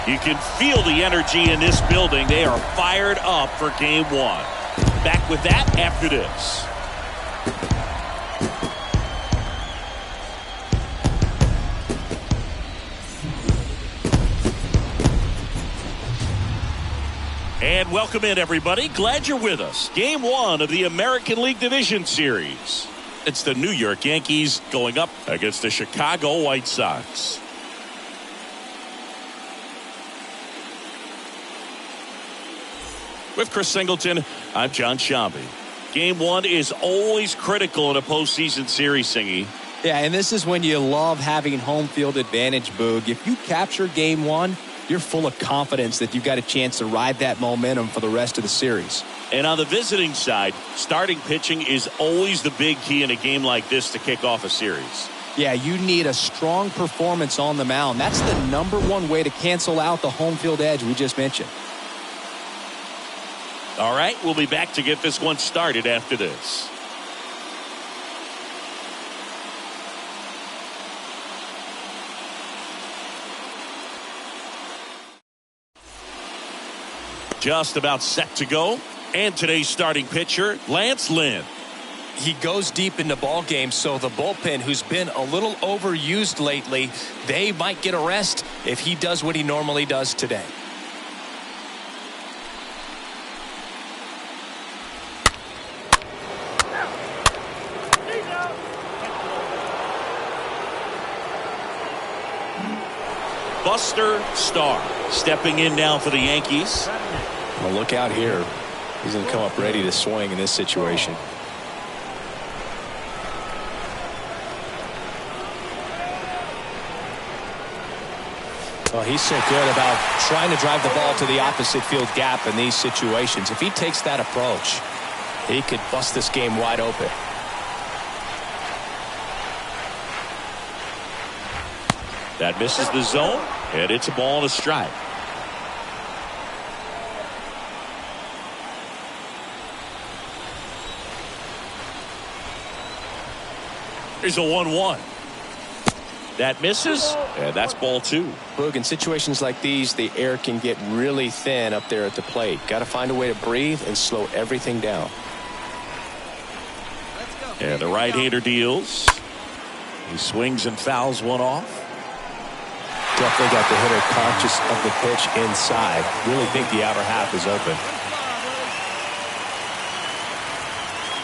You can feel the energy in this building. They are fired up for game one. Back with that after this. And welcome in, everybody. Glad you're with us. Game one of the American League Division Series. It's the New York Yankees going up against the Chicago White Sox. With Chris Singleton, I'm John Shambi. Game one is always critical in a postseason series, Singy. Yeah, and this is when you love having home field advantage, Boog. If you capture game one, you're full of confidence that you've got a chance to ride that momentum for the rest of the series. And on the visiting side, starting pitching is always the big key in a game like this to kick off a series. Yeah, you need a strong performance on the mound. That's the #1 way to cancel out the home field edge we just mentioned. All right, we'll be back to get this one started after this. Just about set to go. And today's starting pitcher, Lance Lynn. He goes deep into ball games, so the bullpen, who's been a little overused lately, they might get a rest if he does what he normally does today. Buster Stahl stepping in now for the Yankees. Well, look out here. He's going to come up ready to swing in this situation. Well, he's so good about trying to drive the ball to the opposite field gap in these situations. If he takes that approach, He could bust this game wide open. That misses the zone, and it's a ball and a strike. Here's a 1-1. That misses, and that's ball 2. Boog, in situations like these, the air can get really thin up there at the plate. Got to find a way to breathe and slow everything down. And the right-hander deals. He swings and fouls one off. Definitely got the hitter conscious of the pitch inside. Really think the outer half is open.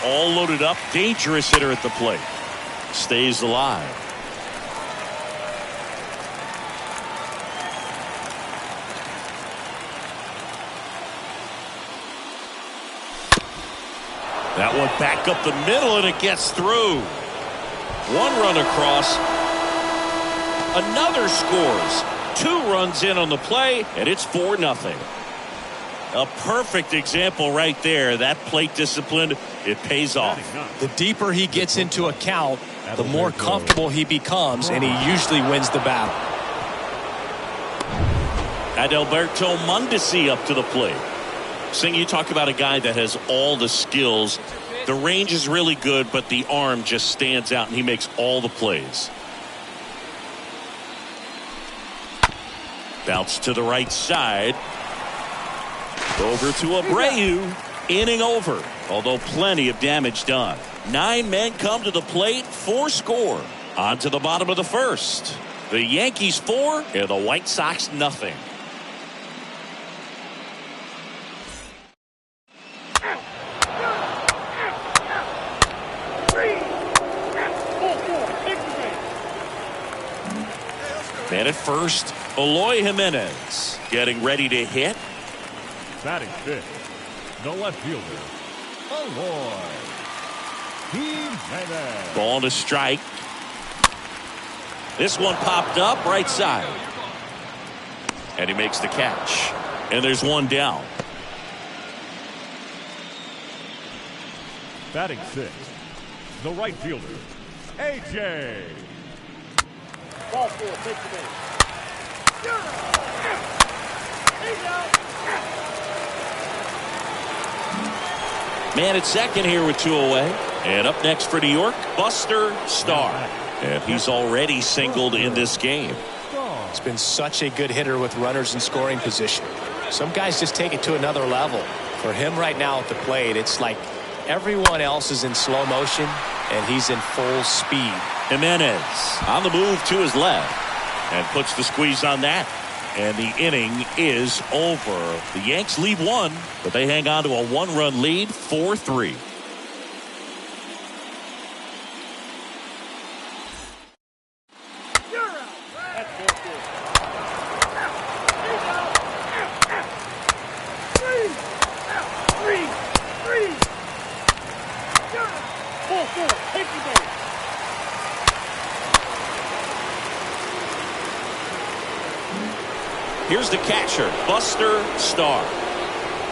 All loaded up. Dangerous hitter at the plate. Stays alive. That one back up the middle, and it gets through. One run across. Another scores. 2 runs in on the play, and it's 4-0. A perfect example right there. That plate discipline, it pays off. The deeper he gets into a count, the more comfortable he becomes, and he usually wins the battle. Adalberto Mondesi up to the plate. Sing, you talk about a guy that has all the skills. The range is really good, but the arm just stands out, and he makes all the plays. Bounce to the right side. Over to Abreu. Inning over, although plenty of damage done. 9 men come to the plate, 4 score. On to the bottom of the first. The Yankees 4 and the White Sox nothing. Man at first, Eloy Jimenez getting ready to hit. Batting fifth, the left fielder, Eloy Jimenez. Ball to strike. This one popped up right side. And he makes the catch. And there's one down. Batting sixth, the right fielder, A.J. Ball 4, take the base. Man at second here with 2 away. And up next for New York, Buster Stahl. And he's already singled in this game. He's been such a good hitter with runners in scoring position. Some guys just take it to another level. For him right now at the plate, it's like everyone else is in slow motion, and he's in full speed. Jimenez on the move to his left and puts the squeeze on that. And the inning is over. The Yanks lead 1, but they hang on to a 1-run lead, 4-3. Here's the catcher, Buster Stahl.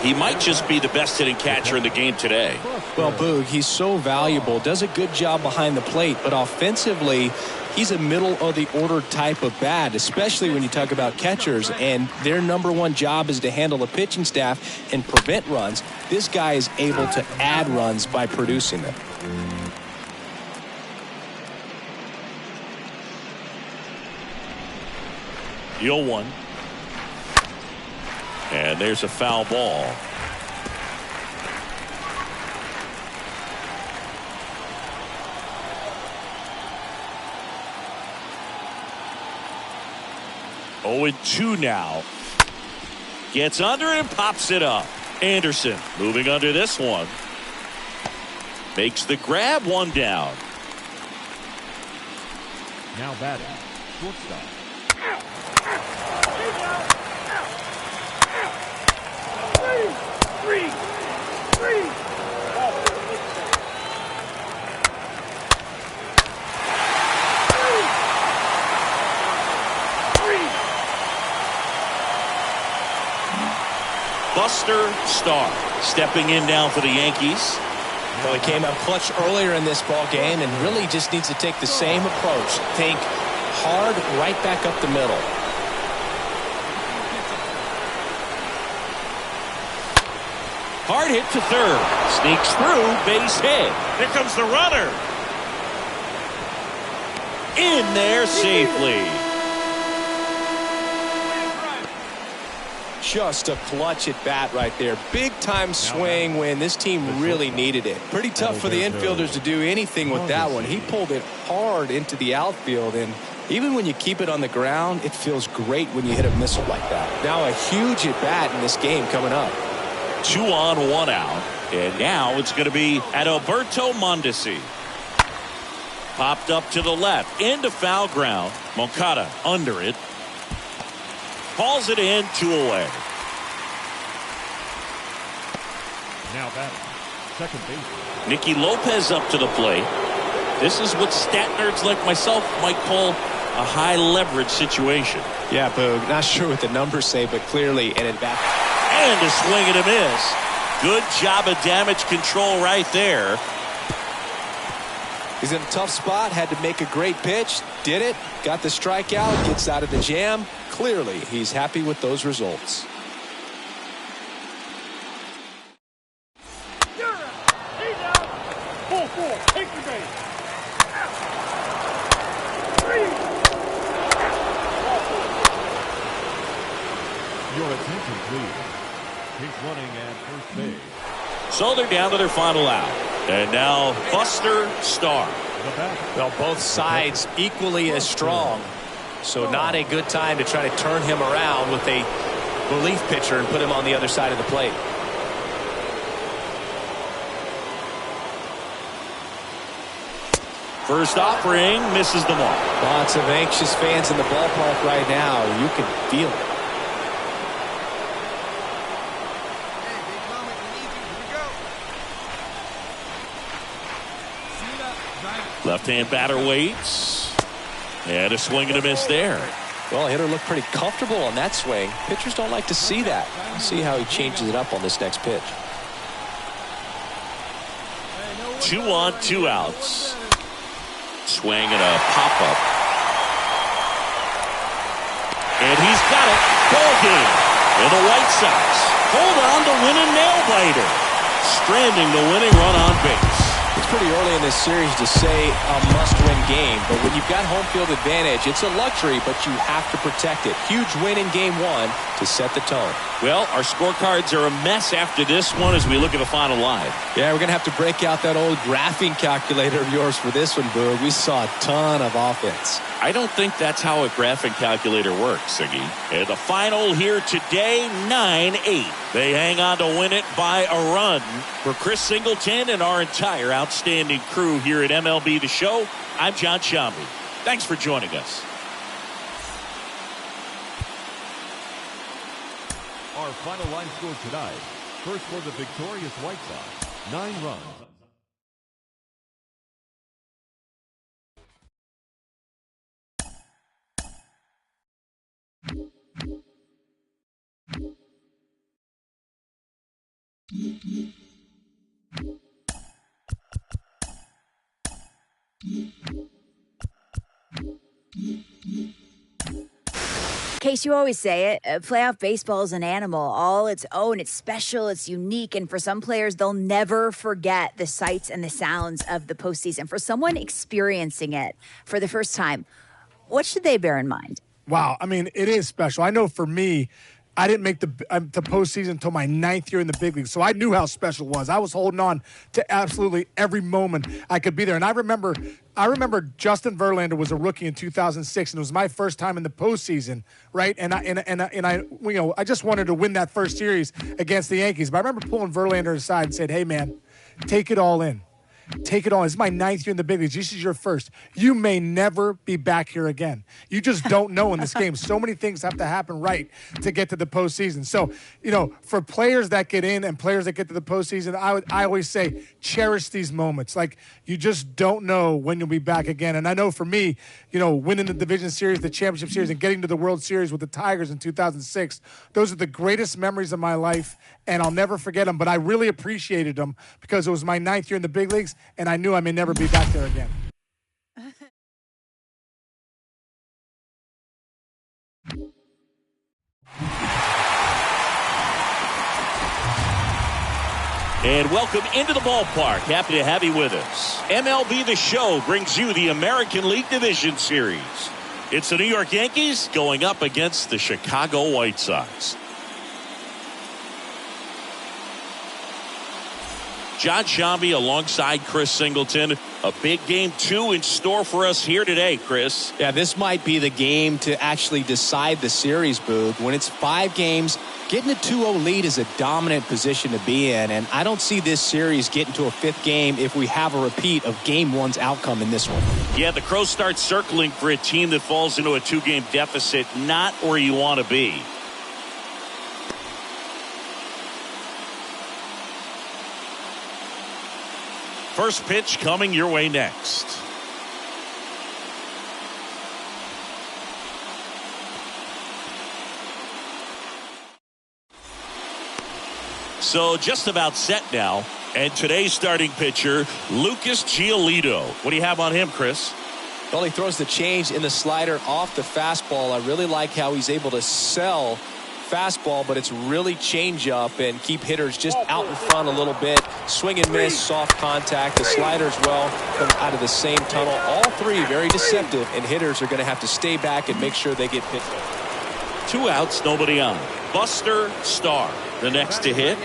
He might just be the best hitting catcher in the game today. Well, Boog, he's so valuable, does a good job behind the plate, but offensively, he's a middle of the order type of bat, especially when you talk about catchers, and their #1 job is to handle the pitching staff and prevent runs. This guy is able to add runs by producing them. The 0-1. And there's a foul ball. Oh, 2 now. Gets under and pops it up. Anderson moving under this one. Makes the grab, 1 down. Now batting, shortstop. Buster Stahl stepping in now for the Yankees. Well, he came up clutch earlier in this ball game and really just needs to take the same approach. Think hard right back up the middle. Hard hit to third. Sneaks through, base hit. Here comes the runner. In there safely. Just a clutch at bat right there. Big time swing when this team really needed it. Pretty tough for the infielders to do anything with that one. He pulled it hard into the outfield, and even when you keep it on the ground, it feels great when you hit a missile like that. Now a huge at bat in this game coming up. 2 on, 1 out. And now it's going to be Adalberto Mondesi. Popped up to the left. Into foul ground. Moncada under it. Hauls it in, 2 away. Now batting, second base. Nicky Lopez up to the plate. This is what stat nerds like myself might call a high leverage situation. Yeah, Boog. Not sure what the numbers say, but clearly an at bat. And a swing and a miss. Good job of damage control right there. He's in a tough spot, had to make a great pitch, did it, got the strikeout, gets out of the jam. Clearly, he's happy with those results. Take the base. Your attention, please. He's running at first base. So they're down to their final out. And now Buster Stahl. Well, both sides equally as strong. So not a good time to try to turn him around with a relief pitcher and put him on the other side of the plate. First offering misses the mark. Lots of anxious fans in the ballpark right now. You can feel it. Left-hand batter waits. And a swing and a miss there. Well, hitter looked pretty comfortable on that swing. Pitchers don't like to see that. Let's see how he changes it up on this next pitch. 2 on, 2 outs. Swing and a pop-up. And he's got it. Ball game. And the White Sox hold on to win a nail-biter. Stranding the winning run on base. It's pretty early in this series to say a must-win game, but when you've got home field advantage, it's a luxury, but you have to protect it. Huge win in Game 1 to set the tone. Well, our scorecards are a mess after this one as we look at the final line. Yeah, we're going to have to break out that old graphing calculator of yours for this one, Boog. We saw a ton of offense. I don't think that's how a graphing calculator works, Siggy. And the final here today, 9-8. They hang on to win it by a run. For Chris Singleton and our entire outstanding crew here at MLB The Show, I'm John Shambi. Thanks for joining us. Our final line score tonight. First for the victorious White Sox, 9 runs. Case, you always say it, playoff baseball is an animal all its own. It's special, it's unique, and for some players, they'll never forget the sights and the sounds of the postseason. For someone experiencing it for the first time, what should they bear in mind? Wow, I mean, it is special. I know for me, I didn't make the postseason until my 9th year in the big league, so I knew how special it was. I was holding on to absolutely every moment I could be there. And I remember Justin Verlander was a rookie in 2006, and it was my first time in the postseason, right? And I just wanted to win that first series against the Yankees. But I remember pulling Verlander aside and said, "Hey, man, take it all in. Take it all. This is my 9th year in the big leagues. This is your first. You may never be back here again. You just don't know in this game. So many things have to happen right to get to the postseason." So, for players that get in and players that get to the postseason, I always say, cherish these moments. Like, you just don't know when you'll be back again. And I know for me, winning the division series, the championship series, and getting to the World Series with the Tigers in 2006, those are the greatest memories of my life. and I'll never forget him. But I really appreciated him because it was my 9th year in the big leagues, and I knew I may never be back there again. And welcome into the ballpark. Happy to have you with us. MLB The Show brings you the American League Division Series. It's the New York Yankees going up against the Chicago White Sox. John Shambi alongside Chris Singleton. A big game 2 in store for us here today, Chris. Yeah, this might be the game to actually decide the series, Boog. When it's 5 games, getting a 2-0 lead is a dominant position to be in, and I don't see this series getting to a 5th game if we have a repeat of Game 1's outcome in this one. Yeah, the Crows start circling for a team that falls into a 2-game deficit, not where you want to be. First pitch coming your way next. So just about set now. And today's starting pitcher, Lucas Giolito. What do you have on him, Chris? Well, he throws the change in the slider off the fastball. I really like how he's able to sell fastball, but it's really change up and keep hitters just out in front a little bit. Swing and miss, soft contact. The slider as well comes out of the same tunnel. All 3 very deceptive, and hitters are going to have to stay back and make sure they get hit. 2 outs, nobody on. Buster Stahl, the next to hit.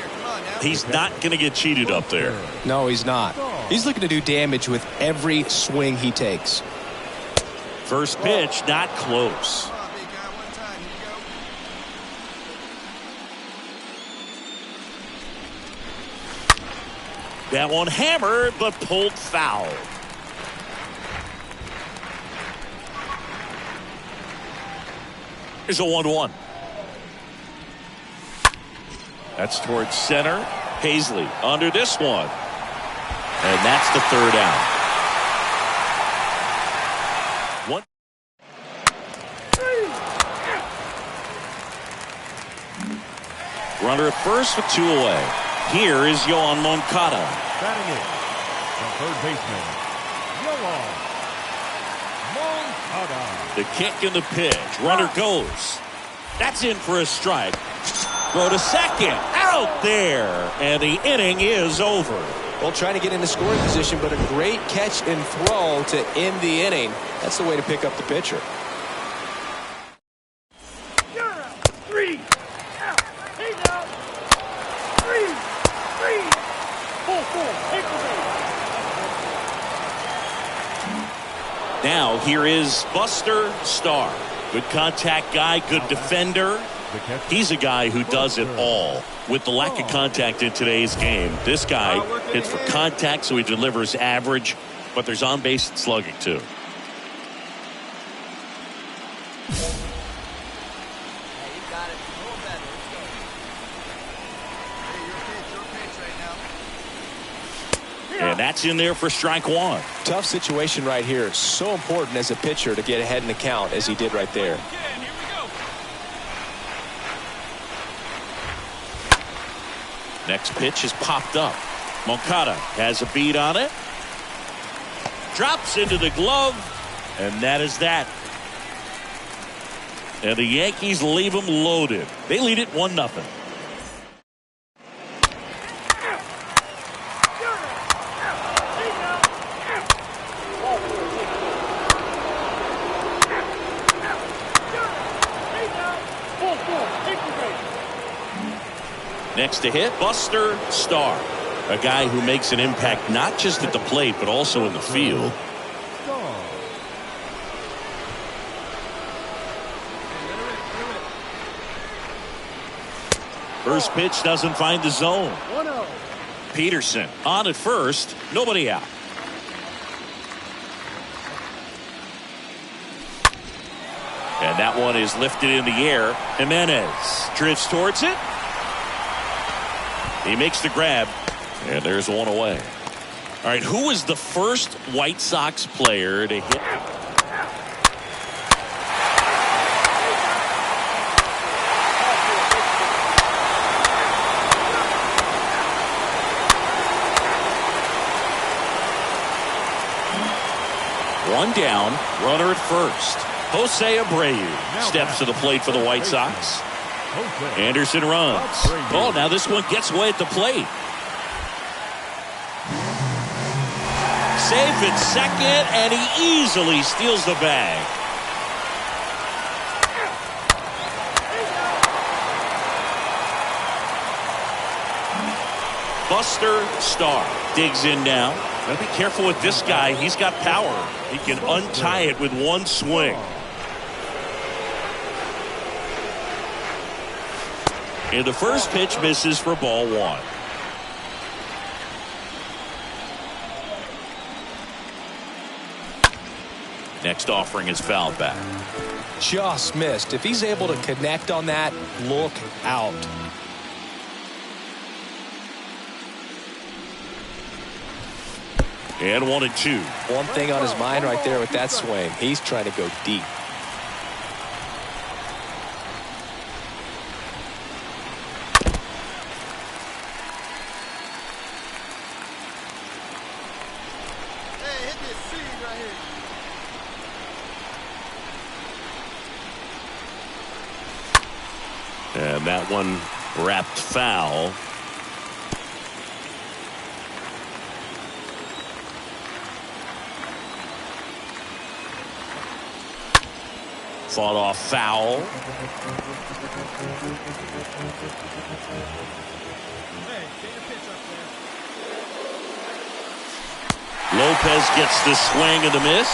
He's not going to get cheated up there. No, he's not. He's looking to do damage with every swing he takes. First pitch, not close. That one hammered, but pulled foul. Here's a 1-1. That's towards center. Paisley under this one. And that's the 3rd out. One. Runner at first with 2 away. Here is Yoan Moncada. Batting in, the third baseman, Yoan Moncada. The kick and the pitch. Runner goes. That's in for a strike. Throw to second. Out there. And the inning is over. Well, trying to get into scoring position, but a great catch and throw to end the inning. That's the way to pick up the pitcher. Now here is Buster Stahl. Good contact guy, good defender. He's a guy who does it all. With the lack of contact in today's game, this guy hits for contact, so he delivers average, but there's on-base slugging too. And that's in there for strike 1. Tough situation right here. So important as a pitcher to get ahead in the count as he did right there. Next pitch is popped up. Moncada has a beat on it. Drops into the glove. And that is that. And the Yankees leave them loaded. They lead it 1-0. Next to hit, Buster Stahl, a guy who makes an impact not just at the plate but also in the field. First pitch doesn't find the zone. Peterson on at first, nobody out. And that one is lifted in the air. Jimenez drifts towards it. He makes the grab, and there's one away. All right, who was the first White Sox player to hit? One down, runner at first. Jose Abreu steps to the plate for the White Sox. Anderson runs. Oh, now this one gets away at the plate. Safe at second, and he easily steals the bag. Buster Stahl digs in now. Now be careful with this guy. He's got power. He can untie it with one swing. And the first pitch misses for ball one. Next offering is fouled back. Just missed. If he's able to connect on that, look out. And 1-2. One thing on his mind right there with that swing. He's trying to go deep. Hey, hit this seed right here. And that one wrapped foul. Fought off foul. Hey, take a pitch up there. Lopez gets the swing and the miss.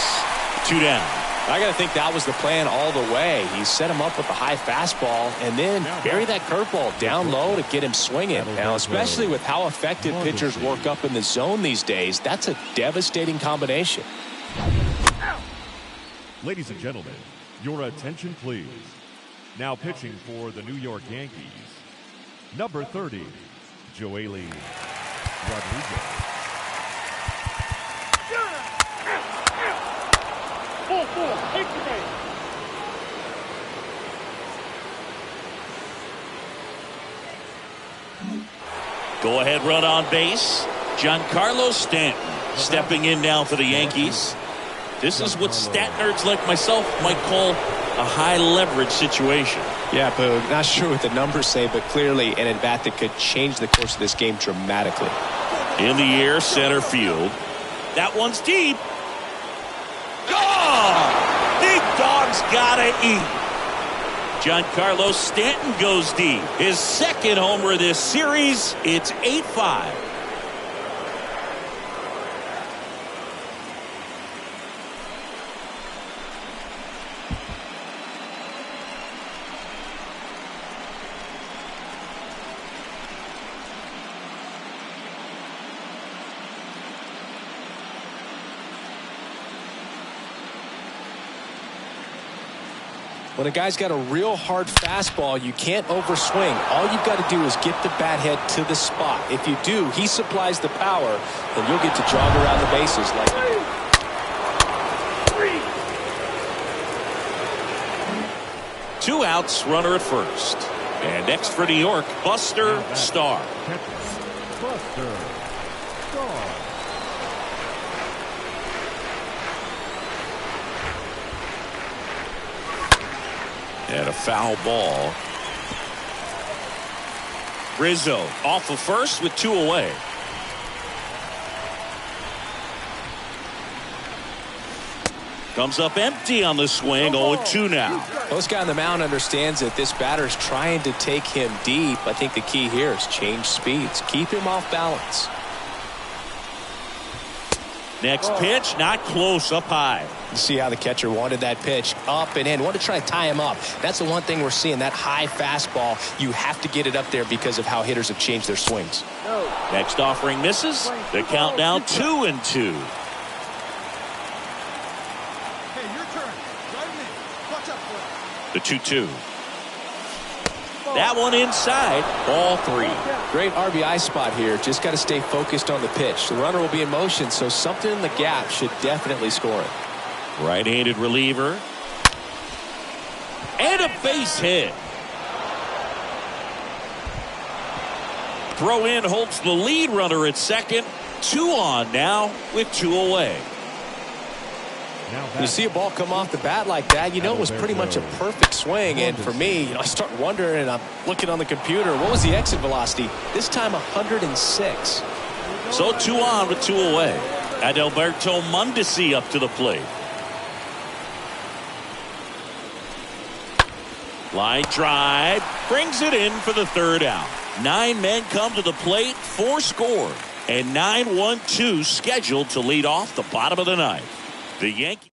2 down. I got to think that was the plan all the way. He set him up with a high fastball and then bury that curveball down low to get him swinging. Now, especially with how effective pitchers work up in the zone these days, that's a devastating combination. Ladies and gentlemen, your attention please. Now pitching for the New York Yankees, number 30, Joely Rodriguez. Full, take the base. Go ahead run on base. Giancarlo Stanton stepping in now for the Yankees. This is what stat nerds like myself might call a high leverage situation. Yeah, Boog, not sure what the numbers say, but clearly an at-bat that could change the course of this game dramatically. In the air, center field. That one's deep. Gone! Big dog's gotta eat. Giancarlo Stanton goes deep. His second homer this series. It's 8-5. When a guy's got a real hard fastball, you can't overswing. All you've got to do is get the bat head to the spot. If you do, he supplies the power, and you'll get to jog around the bases like he did. 2 outs, runner at first. And next for New York, Buster Stahl. Buster Stahl. And a foul ball. Rizzo off of first with 2 away. Comes up empty on the swing. 0-2 now. This guy on the mound understands that this batter's trying to take him deep. I think the key here is change speeds. Keep him off balance. Next pitch, not close, up high. You see how the catcher wanted that pitch up and in. Wanted to try to tie him up. That's the one thing we're seeing, that high fastball. You have to get it up there because of how hitters have changed their swings. Next offering misses. The count now 2-2. Hey, your turn. Drive him in. Watch out for it. The 2-2. That one inside. Ball 3. Great RBI spot here. Just got to stay focused on the pitch. The runner will be in motion, so something in the gap should definitely score it. Right-handed reliever. And a base hit. Throw in holds the lead runner at second. 2 on now with 2 away. When you see a ball come off the bat like that, you know it was pretty much a perfect swing. And for me, I start wondering, and I'm looking on the computer, what was the exit velocity? This time 106. So 2 on with 2 away. Adalberto Mondesi up to the plate. Line drive brings it in for the 3rd out. 9 men come to the plate, 4 score, and 9-1-2 scheduled to lead off the bottom of the 9th. The Yankees.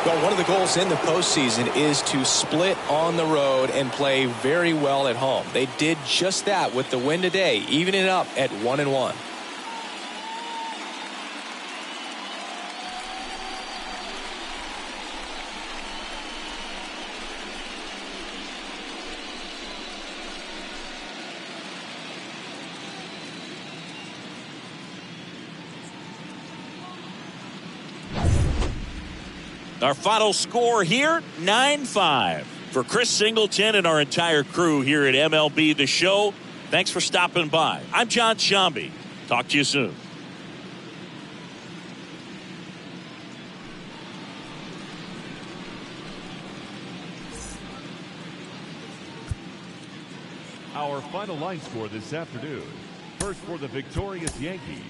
Well, one of the goals in the postseason is to split on the road and play very well at home. They did just that with the win today, evening it up at 1-1. Our final score here, 9-5. For Chris Singleton and our entire crew here at MLB The Show, thanks for stopping by. I'm John Shambi. Talk to you soon. Our final line score this afternoon. First for the victorious Yankees.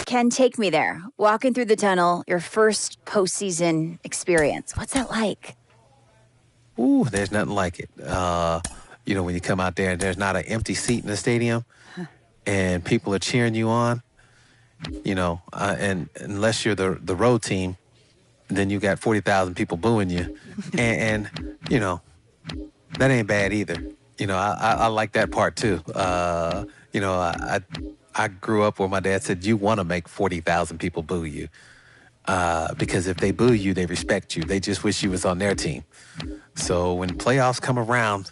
Ken, take me there. Walking through the tunnel, your first postseason experience. What's that like? Ooh, there's nothing like it. You know, when you come out there and there's not an empty seat in the stadium and people are cheering you on, you know, and unless you're the road team, then you got 40,000 people booing you. and, you know, that ain't bad either. You know, I like that part too. You know, I grew up where my dad said, you want to make 40,000 people boo you. Because if they boo you, they respect you. They just wish you was on their team. So when playoffs come around,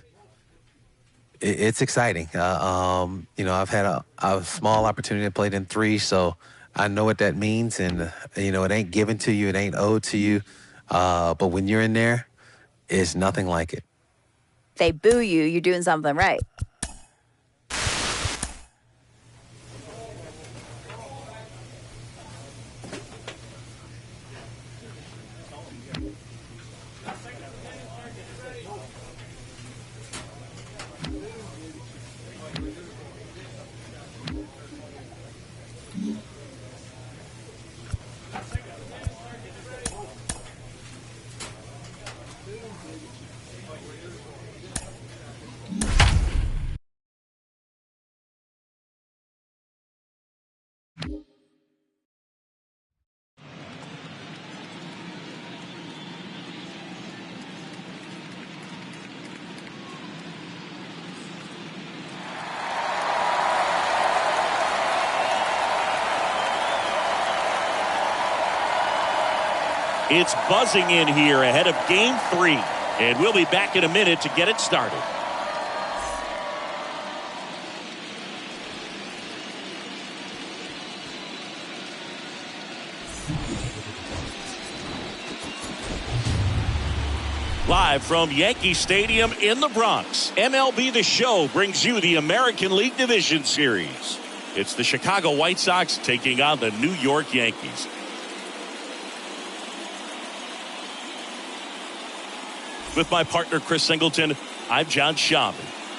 it's exciting. You know, I've had a small opportunity to play in 3, so I know what that means. And, you know, it ain't given to you. It ain't owed to you. But when you're in there, it's nothing like it. They boo you, you're doing something right. It's buzzing in here ahead of Game 3. And we'll be back in a minute to get it started. Live from Yankee Stadium in the Bronx, MLB The Show brings you the American League Division Series. It's the Chicago White Sox taking on the New York Yankees. With my partner, Chris Singleton, I'm John Shambi.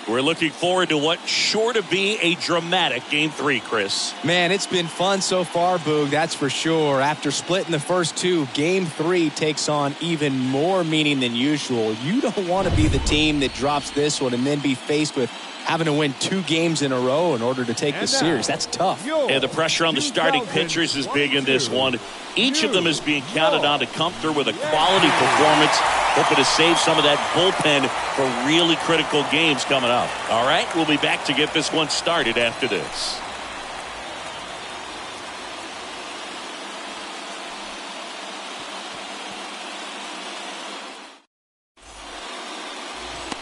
We're looking forward to what's sure to be a dramatic Game 3, Chris. Man, it's been fun so far, Boog, that's for sure. After splitting the first 2, Game 3 takes on even more meaning than usual. You don't want to be the team that drops this one and then be faced with having to win 2 games in a row in order to take the series. That's tough. And the pressure on the starting pitchers is big in this one. Each of them is being counted on to come through with a quality performance, hoping to save some of that bullpen for really critical games coming up. All right, we'll be back to get this one started after this.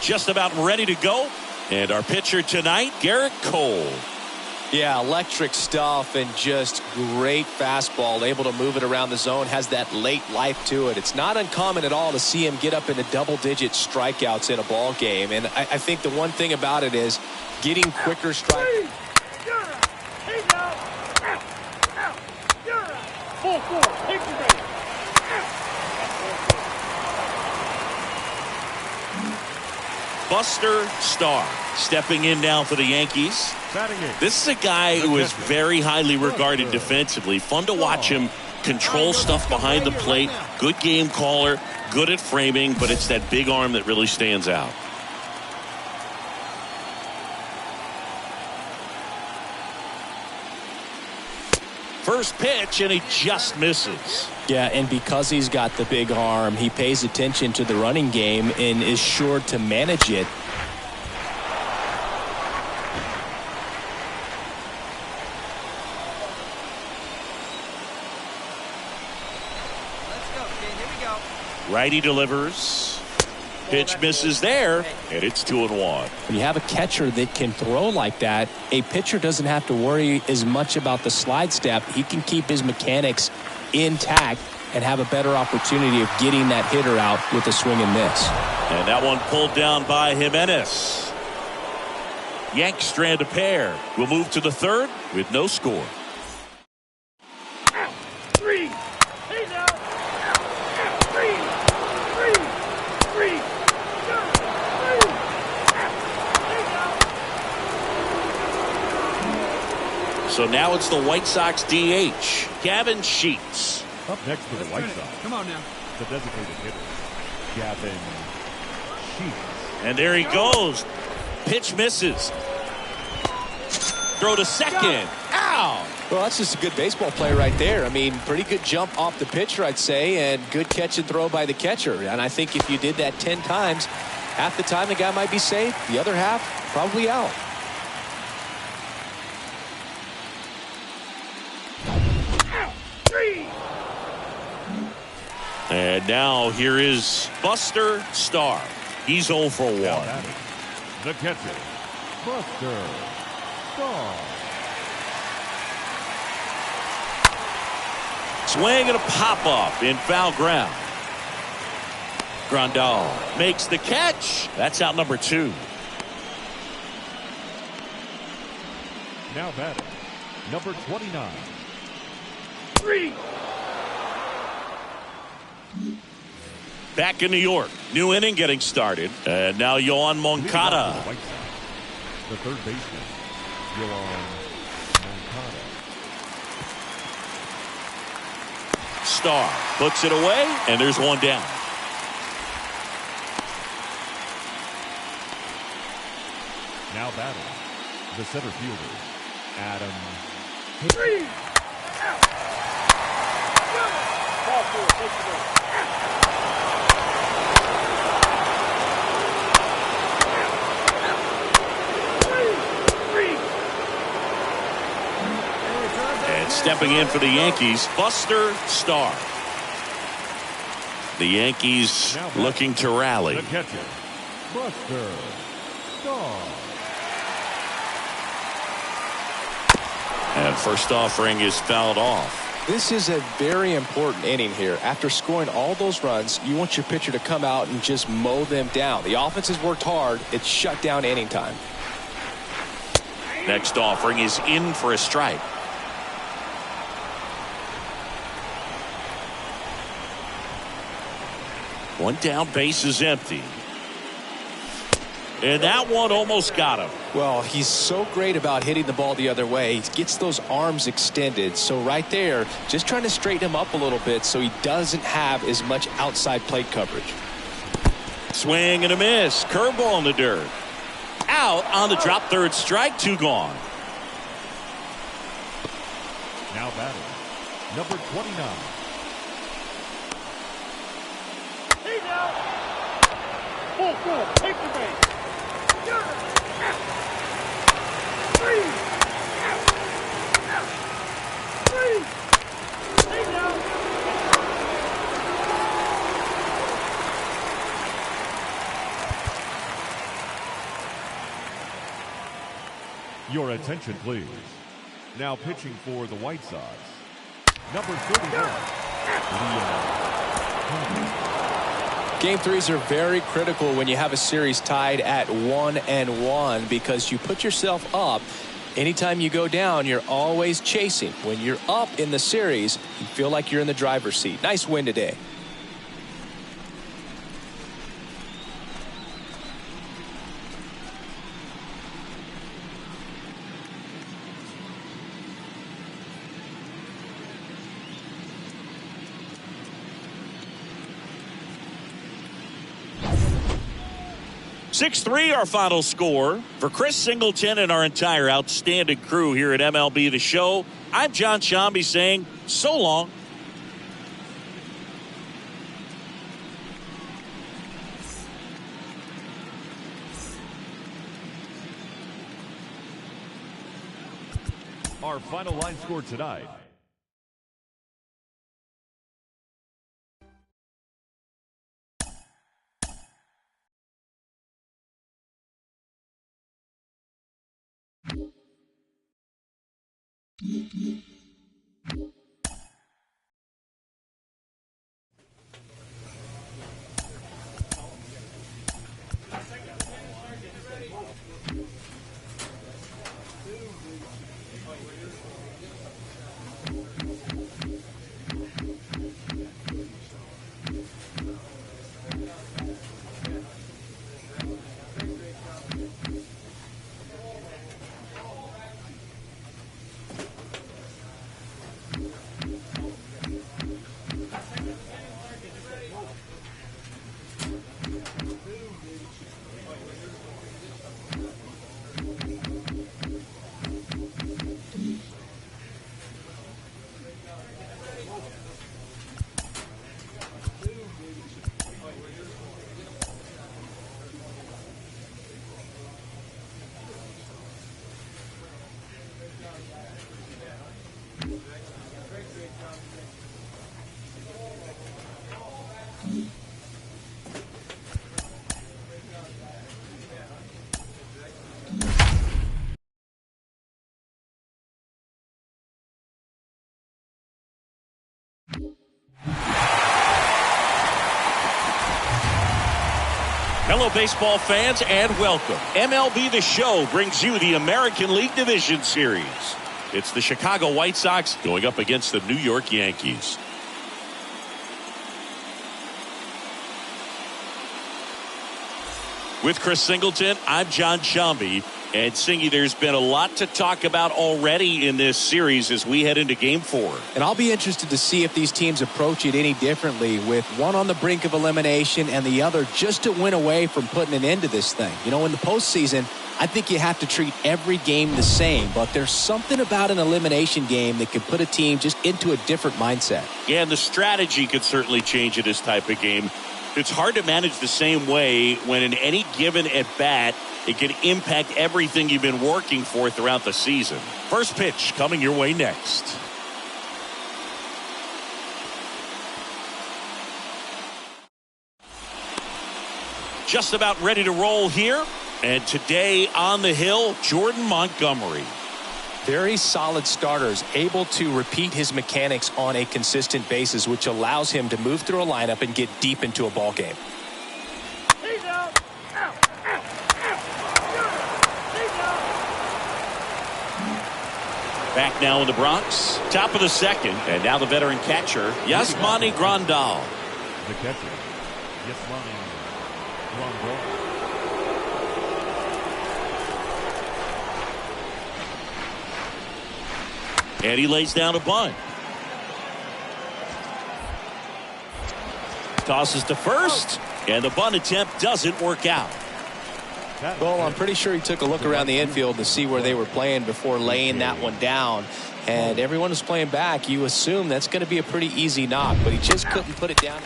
Just about ready to go. And our pitcher tonight, Garrett Cole. Yeah, electric stuff and just great fastball. Able to move it around the zone. Has that late life to it. It's not uncommon at all to see him get up into double-digit strikeouts in a ball game. And I think the one thing about it is getting quicker strikes. Buster Stahl stepping in now for the Yankees. This is a guy who is very highly regarded defensively. Fun to watch him control stuff behind the plate. Good game caller, good at framing, but it's that big arm that really stands out. First pitch, and he just misses. Yeah, and because he's got the big arm, he pays attention to the running game and is sure to manage it. Let's go, kid. Here we go. Righty delivers. Pitch misses there, and it's 2-1. When you have a catcher that can throw like that, a pitcher doesn't have to worry as much about the slide step. He can keep his mechanics intact and have a better opportunity of getting that hitter out with a swing and miss. And that one pulled down by Jimenez. Yanks strand a pair. We'll move to the third with no score. So now it's the White Sox DH, Gavin Sheets. Up next for the White Sox. Come on now. The designated hitter, Gavin Sheets. And there he goes. Pitch misses. Throw to second. Ow! Well, that's just a good baseball play right there. I mean, pretty good jump off the pitcher, I'd say, and good catch and throw by the catcher. And I think if you did that 10 times, half the time the guy might be safe. The other half, probably out. And now here is Buster Stahl. He's 0 for 1. The catcher, Buster Stahl. Swing and a pop-up in foul ground. Grandal makes the catch. That's out number 2. Now batting, number 29. Back in New York. New inning getting started. And now Yohan Moncada. The third baseman, Yohan Moncada. Stahl puts it away, and there's one down. Now batting, the center fielder, Adam. And stepping in for the Yankees, Buster Stahl. The Yankees looking to rally. The catcher, Buster Stahl. And first offering is fouled off. This is a very important inning here. After scoring all those runs, you want your pitcher to come out and just mow them down. The offense has worked hard. It's shut down inning time. Next offering is in for a strike. One down, base is empty. And that one almost got him. Well, he's so great about hitting the ball the other way. He gets those arms extended. So right there, just trying to straighten him up a little bit so he doesn't have as much outside plate coverage. Swing and a miss. Curveball in the dirt. Out on the drop, third strike, 2 gone. Now batting, number 29. Take the base. Your attention, please. Now pitching for the White Sox, number 31, Leon. Game threes are very critical when you have a series tied at 1-1 because you put yourself up. Anytime you go down, you're always chasing. When you're up in the series, you feel like you're in the driver's seat. Nice win today. (6-3) our final score. For Chris Singleton and our entire outstanding crew here at MLB The Show, I'm John Shambi saying so long. Our final line score tonight. Hello, baseball fans, and welcome. MLB The Show brings you the American League Division Series. It's the Chicago White Sox going up against the New York Yankees. With Chris Singleton, I'm John Shambi. And Singy, there's been a lot to talk about already in this series as we head into Game 4. And I'll be interested to see if these teams approach it any differently, with one on the brink of elimination and the other just to win away from putting an end to this thing. You know, in the postseason, I think you have to treat every game the same, but there's something about an elimination game that can put a team just into a different mindset. Yeah, and the strategy could certainly change in this type of game. It's hard to manage the same way when in any given at-bat, it can impact everything you've been working for throughout the season. First pitch coming your way next. Just about ready to roll here. And today on the hill, Jordan Montgomery. Very solid starters, able to repeat his mechanics on a consistent basis, which allows him to move through a lineup and get deep into a ball game. Back now in the Bronx, top of the second, and now the veteran catcher, Yasmani Grandal. The catcher, Yasmani Grandal. And he lays down a bunt. Tosses to first, and the bunt attempt doesn't work out. Well, I'm pretty sure he took a look around the infield to see where they were playing before laying that one down. And everyone was playing back. You assume that's going to be a pretty easy knock, but he just couldn't put it down.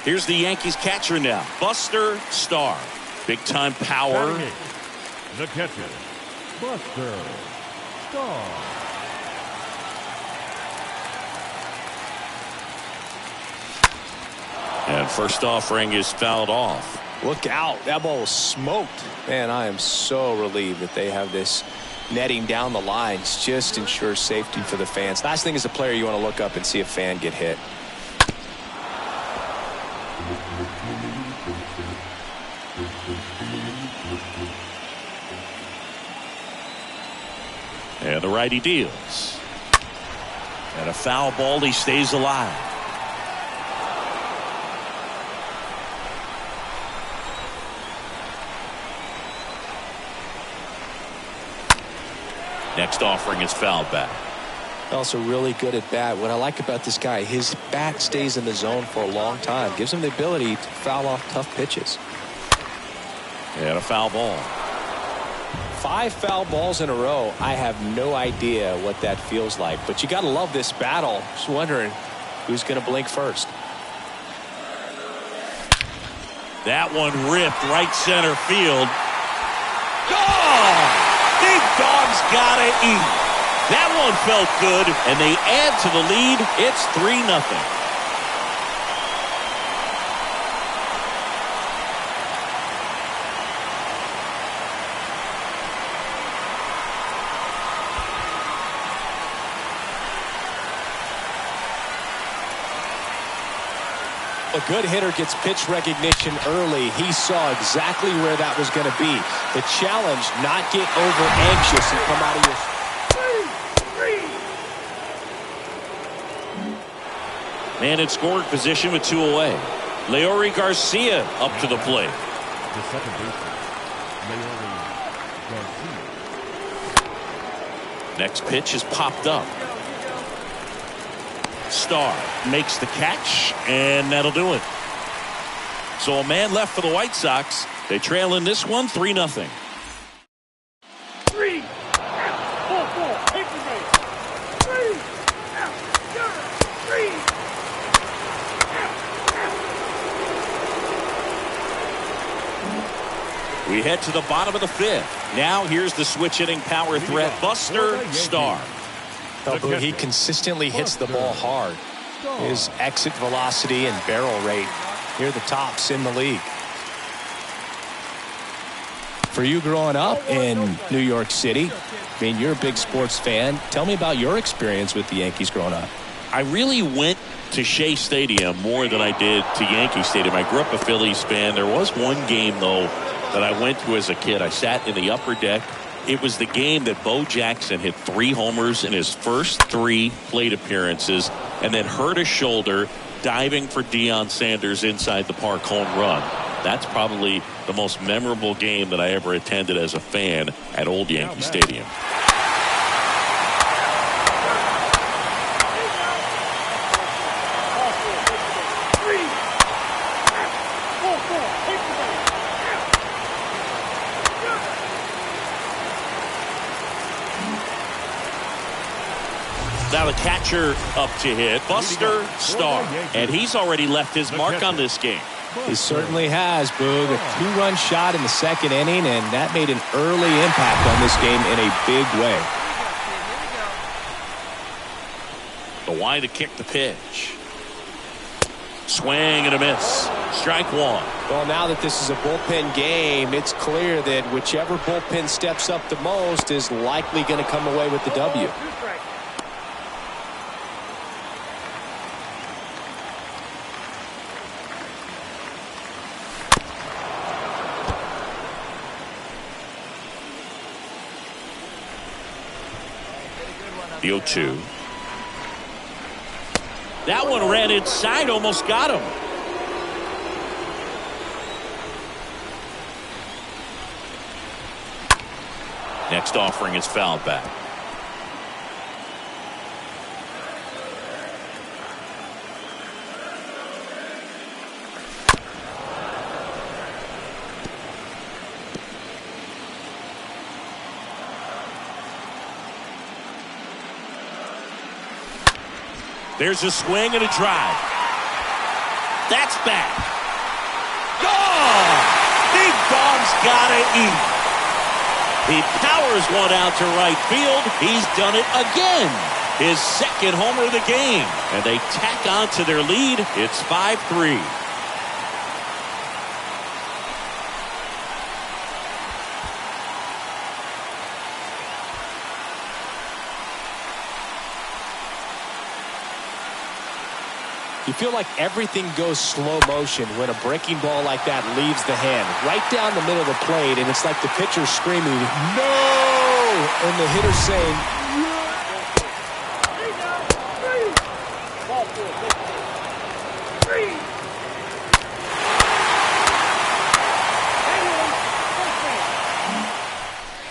Here's the Yankees catcher now, Buster Stahl. Big time power. The catcher, Buster Stahl. And first offering is fouled off. Look out. That ball was smoked. Man, I am so relieved that they have this netting down the lines. Just ensures safety for the fans. Last thing as a player, you want to look up and see a fan get hit. And the righty deals. And a foul ball. He stays alive. Next offering is fouled back. Also really good at bat. What I like about this guy, his bat stays in the zone for a long time. Gives him the ability to foul off tough pitches. And a foul ball. 5 foul balls in a row. I have no idea what that feels like. But you got to love this battle. Just wondering who's going to blink first. That one ripped right center field. Oh! Big dog's gotta eat. That one felt good, and they add to the lead. It's 3-0. A good hitter gets pitch recognition early. He saw exactly where that was going to be. The challenge, not get over anxious and come out of your... Man in scoring position with 2 away. Leori Garcia up to the plate. The second baseman, Leori Garcia. Next pitch is popped up. Stahl makes the catch, and that'll do it. So a man left for the White Sox. They trail in this one 3-0. 3, 4, 4, take the base. 3, out, 3. We head to the bottom of the 5th. Now here's the switch hitting power threat, Buster Stahl. He consistently hits the ball hard. His exit velocity and barrel rate near the tops in the league. For you growing up in New York City, I mean, you're a big sports fan. Tell me about your experience with the Yankees growing up. I really went to Shea Stadium more than I did to Yankee Stadium. I grew up a Phillies fan. There was one game, though, that I went to as a kid. I sat in the upper deck. It was the game that Bo Jackson hit 3 homers in his first 3 plate appearances and then hurt his shoulder diving for Deion Sanders inside the park home run. That's probably the most memorable game that I ever attended as a fan at Old Yankee Stadium. Now the catcher up to hit, Buster Stahl, and he's already left his mark on this game. He certainly has, Boog. A 2-run shot in the 2nd inning, and that made an early impact on this game in a big way. The wide to kick the pitch. Swing and a miss. Strike 1. Well, now that this is a bullpen game, it's clear that whichever bullpen steps up the most is likely going to come away with the W. The 0-2. That one ran inside, almost got him. Next offering is fouled back. There's a swing and a drive. That's back. Gone! Big dog's gotta eat. He powers one out to right field. He's done it again. His 2nd homer of the game. And they tack on to their lead. It's 5-3. You feel like everything goes slow motion when a breaking ball like that leaves the hand right down the middle of the plate, and it's like the pitcher screaming, "No!" and the hitter saying,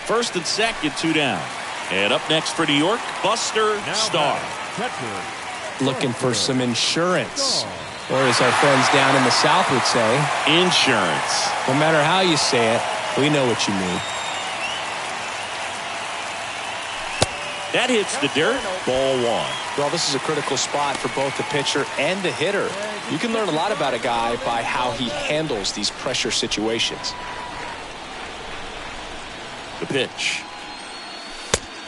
First and second, 2 down. And up next for New York, Buster Stahl. looking for some insurance. Or as our friends down in the South would say, insurance. No matter how you say it, we know what you mean. That hits the dirt. Ball 1. Well, this is a critical spot for both the pitcher and the hitter. You can learn a lot about a guy by how he handles these pressure situations. The pitch.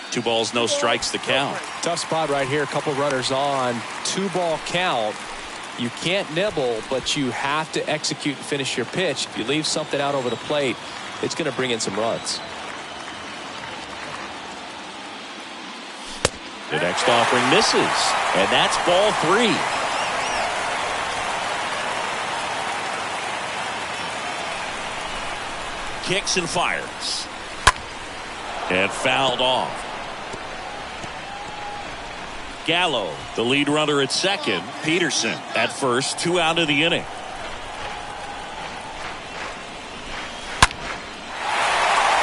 2 balls, no strikes, the count. Tough spot right here. A couple runners on. 2-ball count. You can't nibble, but you have to execute and finish your pitch. If you leave something out over the plate, it's going to bring in some runs. The next offering misses, and that's ball 3. Kicks and fires. And fouled off. Gallo, the lead runner at second. Peterson at first, 2 out of the inning.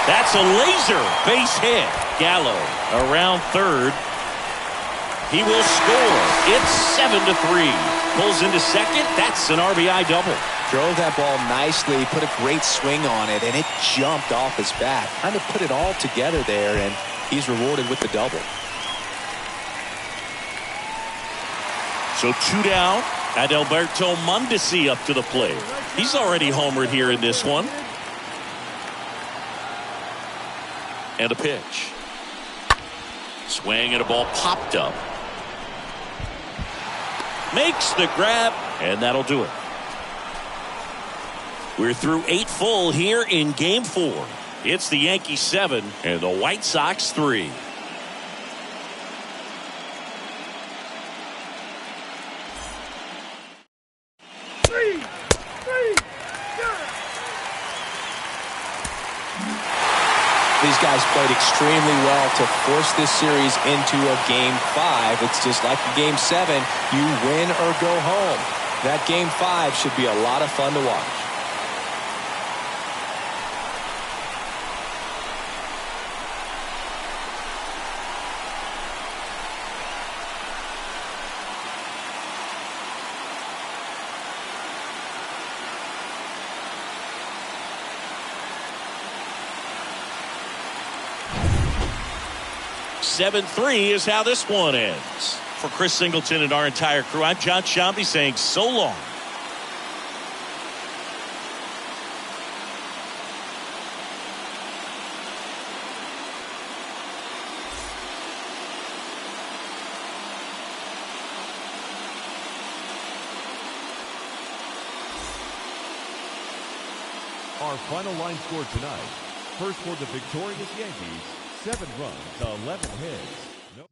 That's a laser base hit. Gallo around third. He will score. It's 7-3. Pulls into second. That's an RBI double. Drove that ball nicely, put a great swing on it, and it jumped off his bat. Kind of put it all together there, and he's rewarded with the double. So 2 down, and Alberto Mondesi up to the plate. He's already homered here in this one. And a pitch. Swing and a ball popped up. Makes the grab, and that'll do it. We're through 8 full here in Game 4. It's the Yankees 7 and the White Sox 3. These guys played extremely well to force this series into a Game 5. It's just like a Game 7. You win or go home. That Game 5 should be a lot of fun to watch. Seven-3 is how this one ends. For Chris Singleton and our entire crew, I'm John Shambi saying so long. Our final line score tonight. First for the victorious Yankees, 7 runs, 11 hits. Nope.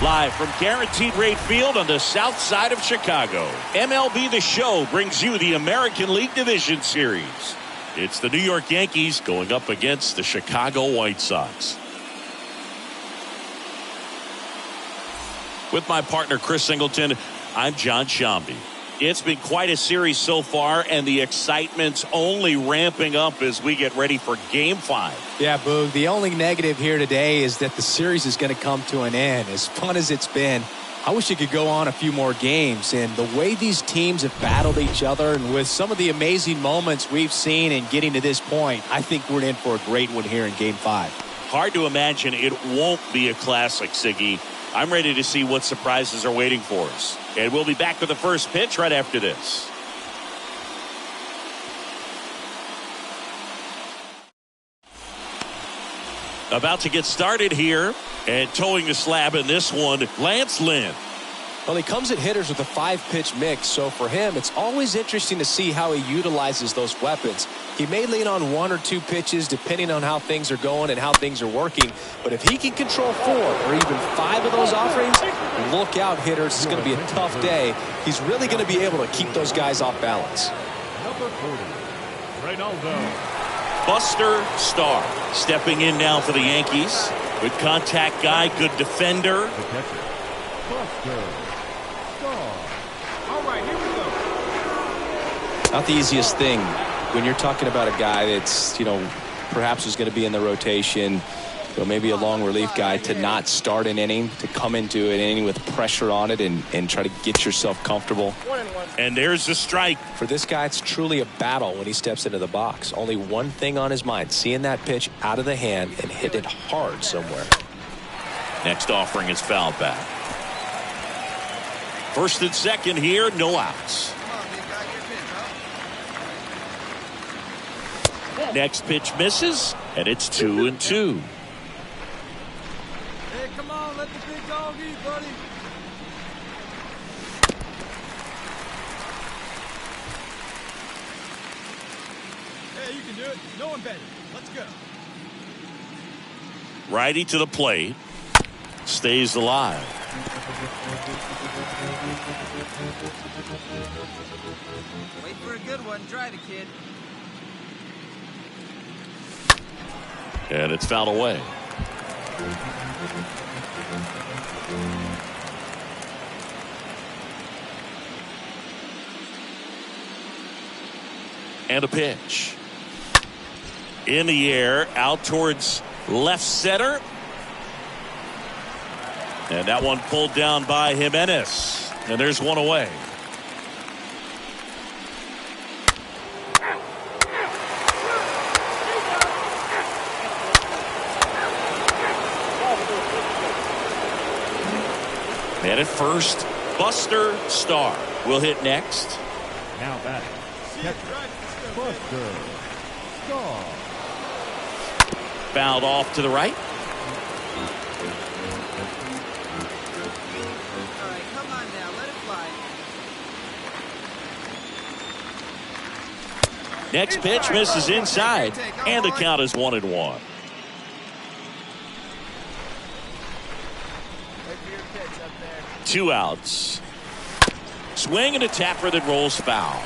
Live from Guaranteed Rate Field on the south side of Chicago, MLB The Show brings you the American League Division Series. It's the New York Yankees going up against the Chicago White Sox. With my partner Chris Singleton, I'm John Shambi. It's been quite a series so far, and the excitement's only ramping up as we get ready for Game 5. Yeah, Boog, the only negative here today is that the series is going to come to an end. As fun as it's been, I wish it could go on a few more games. And the way these teams have battled each other, and with some of the amazing moments we've seen in getting to this point, I think we're in for a great one here in Game 5. Hard to imagine it won't be a classic, Siggy. I'm ready to see what surprises are waiting for us. And we'll be back with the first pitch right after this. About to get started here. And towing the slab in this one, Lance Lynn. Well, he comes at hitters with a 5-pitch mix, so for him, it's always interesting to see how he utilizes those weapons. He may lean on 1 or 2 pitches depending on how things are going and how things are working, but if he can control 4 or even 5 of those offerings, look out, hitters. It's going to be a tough day. He's really going to be able to keep those guys off balance. Number 40, Reynaldo. Buster Stahl stepping in now for the Yankees. Good contact guy, good defender. The catcher, Buster Stahl. All right, here we go. Not the easiest thing when you're talking about a guy that's, perhaps is going to be in the rotation, maybe a long relief guy, to not start an inning, to come into an inning with pressure on it and try to get yourself comfortable. And there's the strike. For this guy, it's truly a battle when he steps into the box. Only one thing on his mind, seeing that pitch out of the hand and hit it hard somewhere. Next offering is fouled back. First and second here, no outs. Next pitch misses, and it's 2-2. Hey, come on, let the big dog eat, buddy. Hey, you can do it. No one better. Let's go. Righty to the plate. Stays alive. Wait for a good one. Drive it, kid. And it's fouled away. And a pitch. In the air, out towards left center. And that one pulled down by Jimenez. And there's one away. And at first, Buster Stahl will hit next. Now batting, catcher, Buster Stahl. Fouled off to the right. All right, come on now. Let it fly. Next pitch misses inside, and the count is 1-1. Wait for your pitch up there. 2 outs. Swing and a tapper that rolls foul.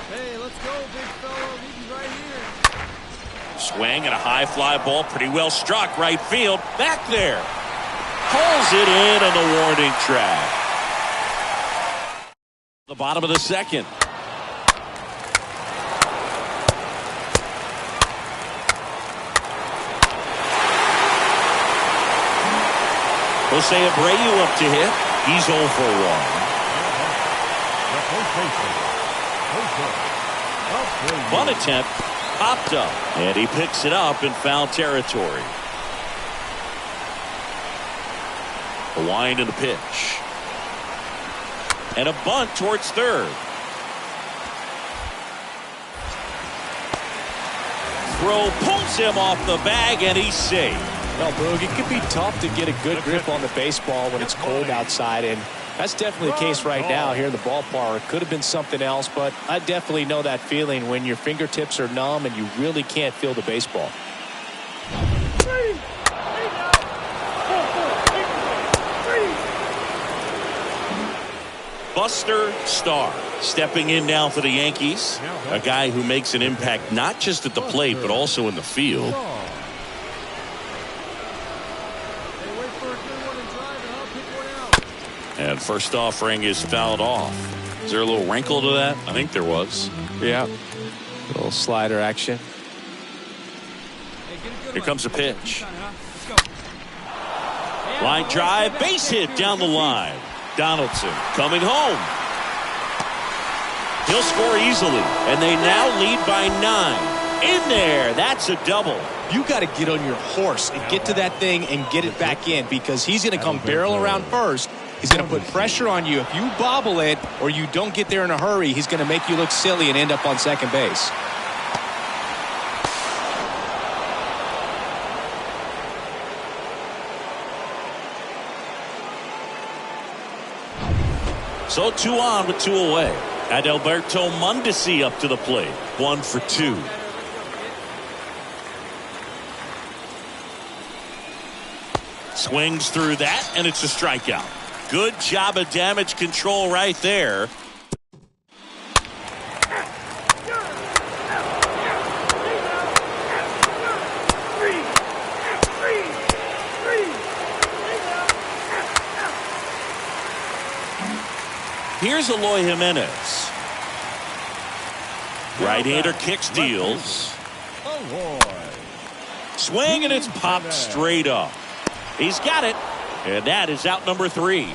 Hey, let's go, big fella. We can right here. Swing and a high fly ball, pretty well struck right field. Back there. Pulls it in on the warning track. The bottom of the second. Jose Abreu up to hit. He's 0 for 1. The first baseman, Jose Abreu. One attempt, popped up, and he picks it up in foul territory. A wind and a pitch. And a bunt towards third. Throw pulls him off the bag, and he's safe. Well, Boog, it can be tough to get a good grip on the baseball when it's cold outside, and That's definitely the case right now here in the ballpark. Could have been something else, but I definitely know that feeling when your fingertips are numb and you really can't feel the baseball. Buster Stahl stepping in now for the Yankees. A guy who makes an impact not just at the plate, but also in the field. And first offering is fouled off. Is there a little wrinkle to that? I think there was. Yeah. A little slider action. Here comes a pitch. Line drive, base hit down the line. Donaldson coming home. He'll score easily, and they now lead by 9. In there, that's a double. You got to get on your horse and get to that thing and get it back in, because he's going to come barrel around first. He's going to put pressure on you. If you bobble it or you don't get there in a hurry, he's going to make you look silly and end up on second base. So 2 on with 2 away. Adalberto Mondesi up to the plate. 1 for 2. Swings through that, and it's a strikeout. Good job of damage control right there. Here's Eloy Jimenez. Right-hander kick steals. Swing, and it's popped straight up. He's got it, and that is out number 3.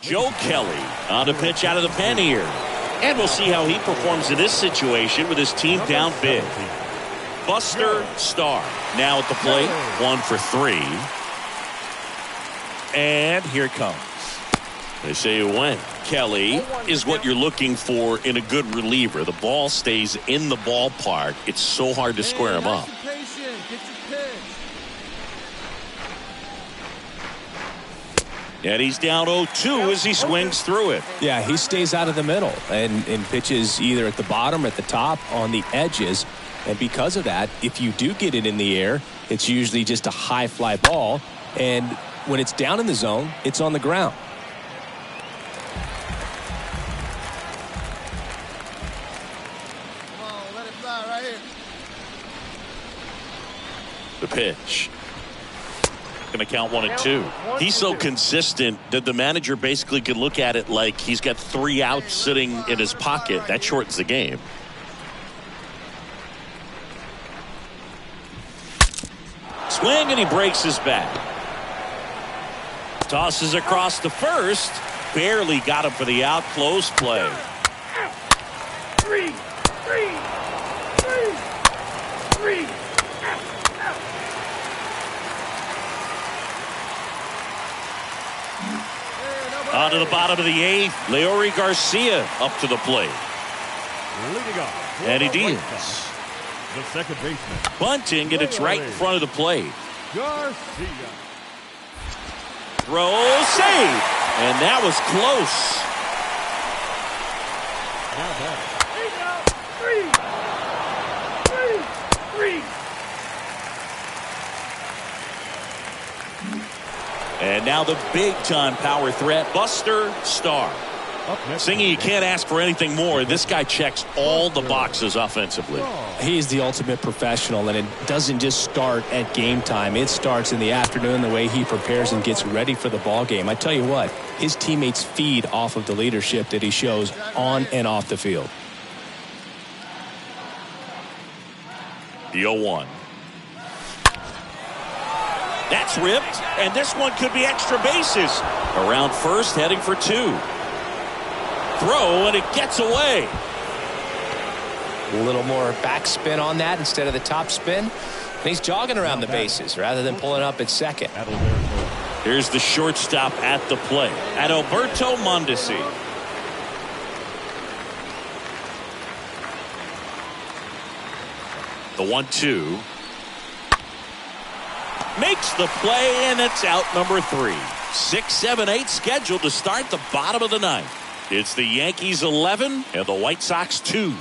Joe Kelly on the pitch out of the pen here. And we'll see how he performs in this situation with his team down big. Buster Stahl now at the plate. 1 for 3. And here it comes. They say when Kelly is what you're looking for in a good reliever. The ball stays in the ballpark. It's so hard to square him up. And he's down 0-2 as he swings through it. Yeah, he stays out of the middle and pitches either at the bottom or at the top on the edges. And because of that, if you do get it in the air, it's usually just a high fly ball. And when it's down in the zone, it's on the ground. The pitch. Going to count 1 and 2. He's so consistent that the manager basically can look at it like he's got 3 outs sitting in his pocket. That shortens the game. Swing, and he breaks his back. Tosses across the first. Barely got him for the out. Close play. 3. On to the bottom of the 8th. Leori Garcia up to the plate. Leading off. And he deals. The second baseman. Bunting, and it's right in front of the plate. Garcia. Throw, save. And that was close. Now back. 3. And now the big-time power threat, Buster Stahl. Singy, you can't ask for anything more. This guy checks all the boxes offensively. He's the ultimate professional, and it doesn't just start at game time. It starts in the afternoon, the way he prepares and gets ready for the ball game. I tell you what, his teammates feed off of the leadership that he shows on and off the field. The 0-1. That's ripped, and this one could be extra bases. Around first, heading for 2. Throw, and it gets away. A little more backspin on that instead of the top spin. And he's jogging around the bases rather than pulling up at second. Here's the shortstop at the plate, Adalberto Mondesi. The 1-2. Makes the play, and it's out number 3. 6, 7, 8 scheduled to start the bottom of the ninth. It's the Yankees 11 and the White Sox 2.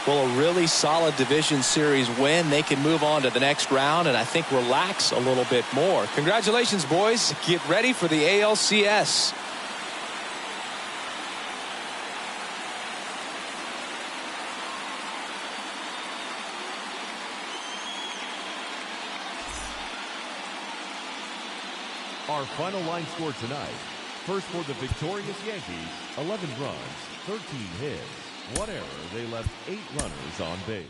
Well, a really solid division series win. They can move on to the next round and I think relax a little bit more. Congratulations, boys. Get ready for the ALCS. Our final line score tonight. First for the victorious Yankees, 11 runs, 13 hits. 1 error, they left 8 runners on base.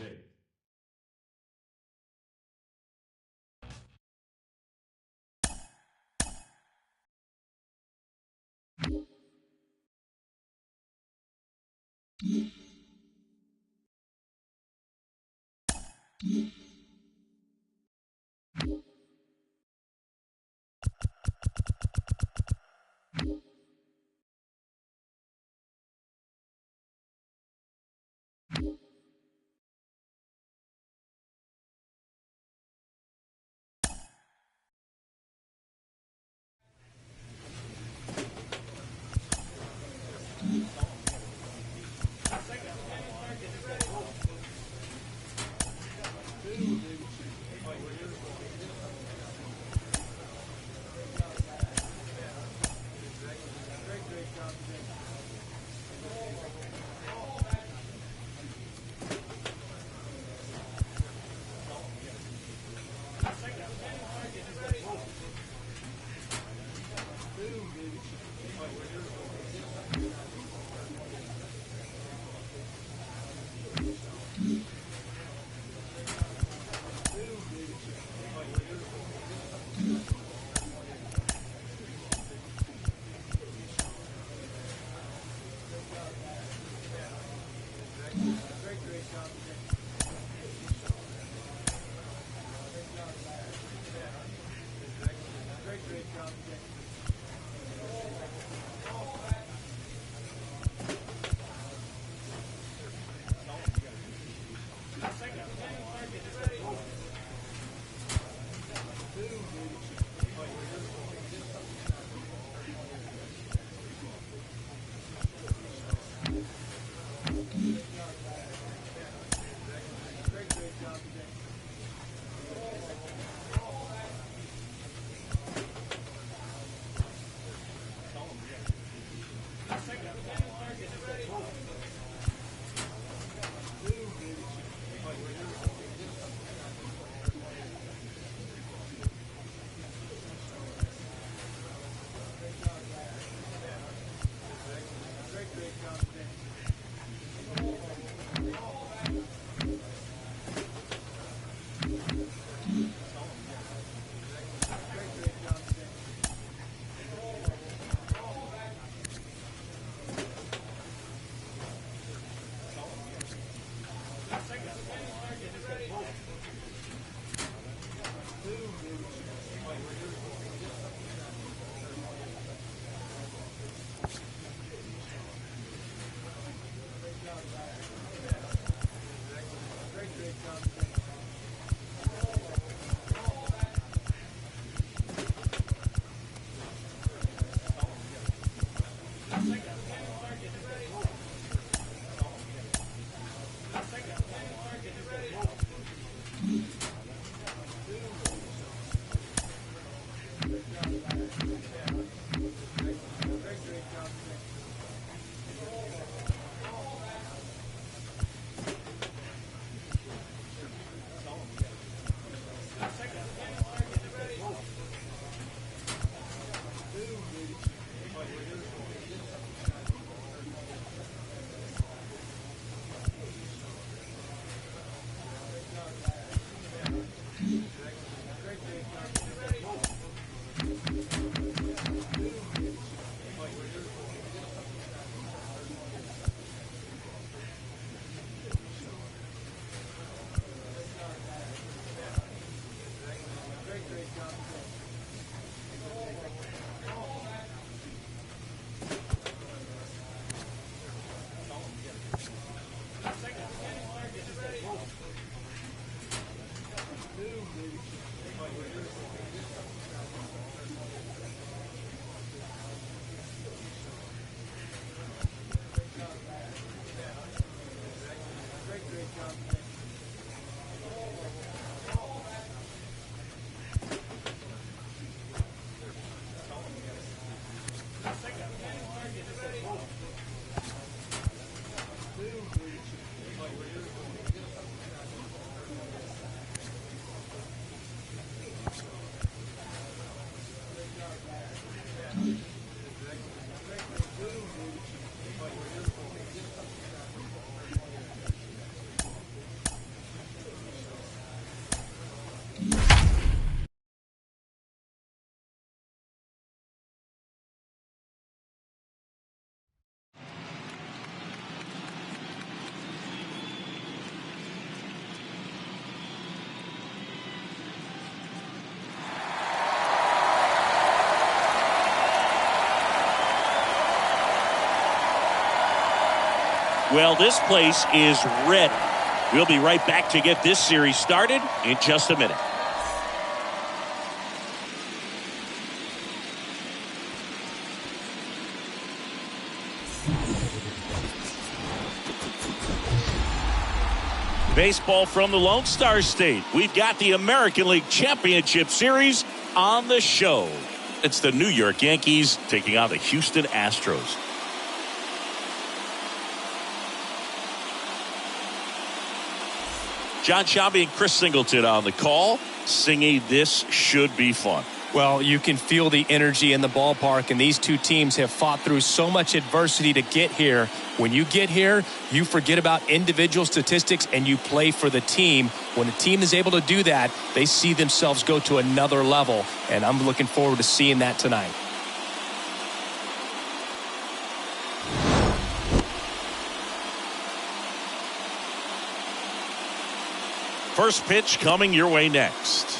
Well, this place is ready. We'll be right back to get this series started in just a minute. Baseball from the Lone Star State. We've got the American League Championship Series on the show. It's the New York Yankees taking on the Houston Astros. John Shabby and Chris Singleton on the call. Singy, this should be fun. Well, you can feel the energy in the ballpark, and these two teams have fought through so much adversity to get here. When you get here, you forget about individual statistics and you play for the team. When a team is able to do that, they see themselves go to another level, and I'm looking forward to seeing that tonight. First pitch coming your way next.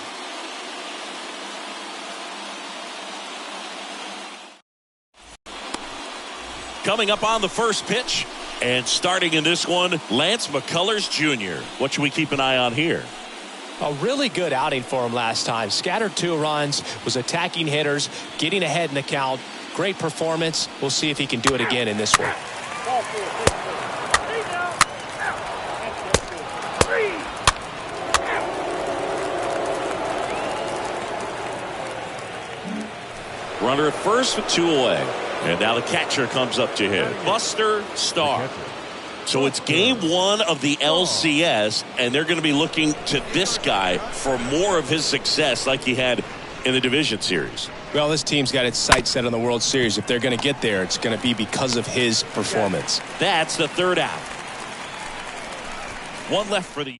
Coming up on the first pitch and starting in this one, Lance McCullers Jr. What should we keep an eye on here? A really good outing for him last time. Scattered 2 runs, was attacking hitters, getting ahead in the count. Great performance. We'll see if he can do it again in this one. Runner at first with 2 away. And now the catcher comes up to him. Buster Stahl. So it's game 1 of the LCS, and they're going to be looking to this guy for more of his success like he had in the division series. Well, this team's got its sights set on the World Series. If they're going to get there, it's going to be because of his performance. That's the 3rd out. 1 left for the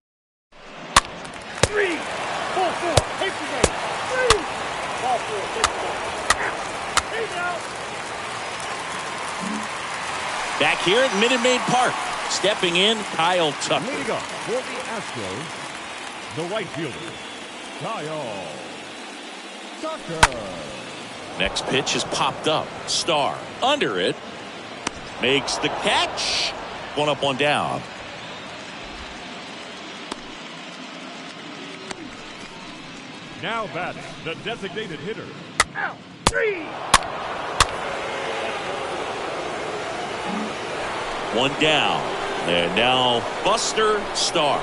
3, 4, 4, take the game. 3, ball 4, take the game. 8 out. Back here at Minute Maid Park, stepping in, Kyle Tucker. Leading up for the Astros, the right fielder, Kyle Tucker. Next pitch is popped up. Star under it. Makes the catch. 1 up, 1 down. Now batting, the designated hitter. Out. 3. 1 down. And now Buster Stahl.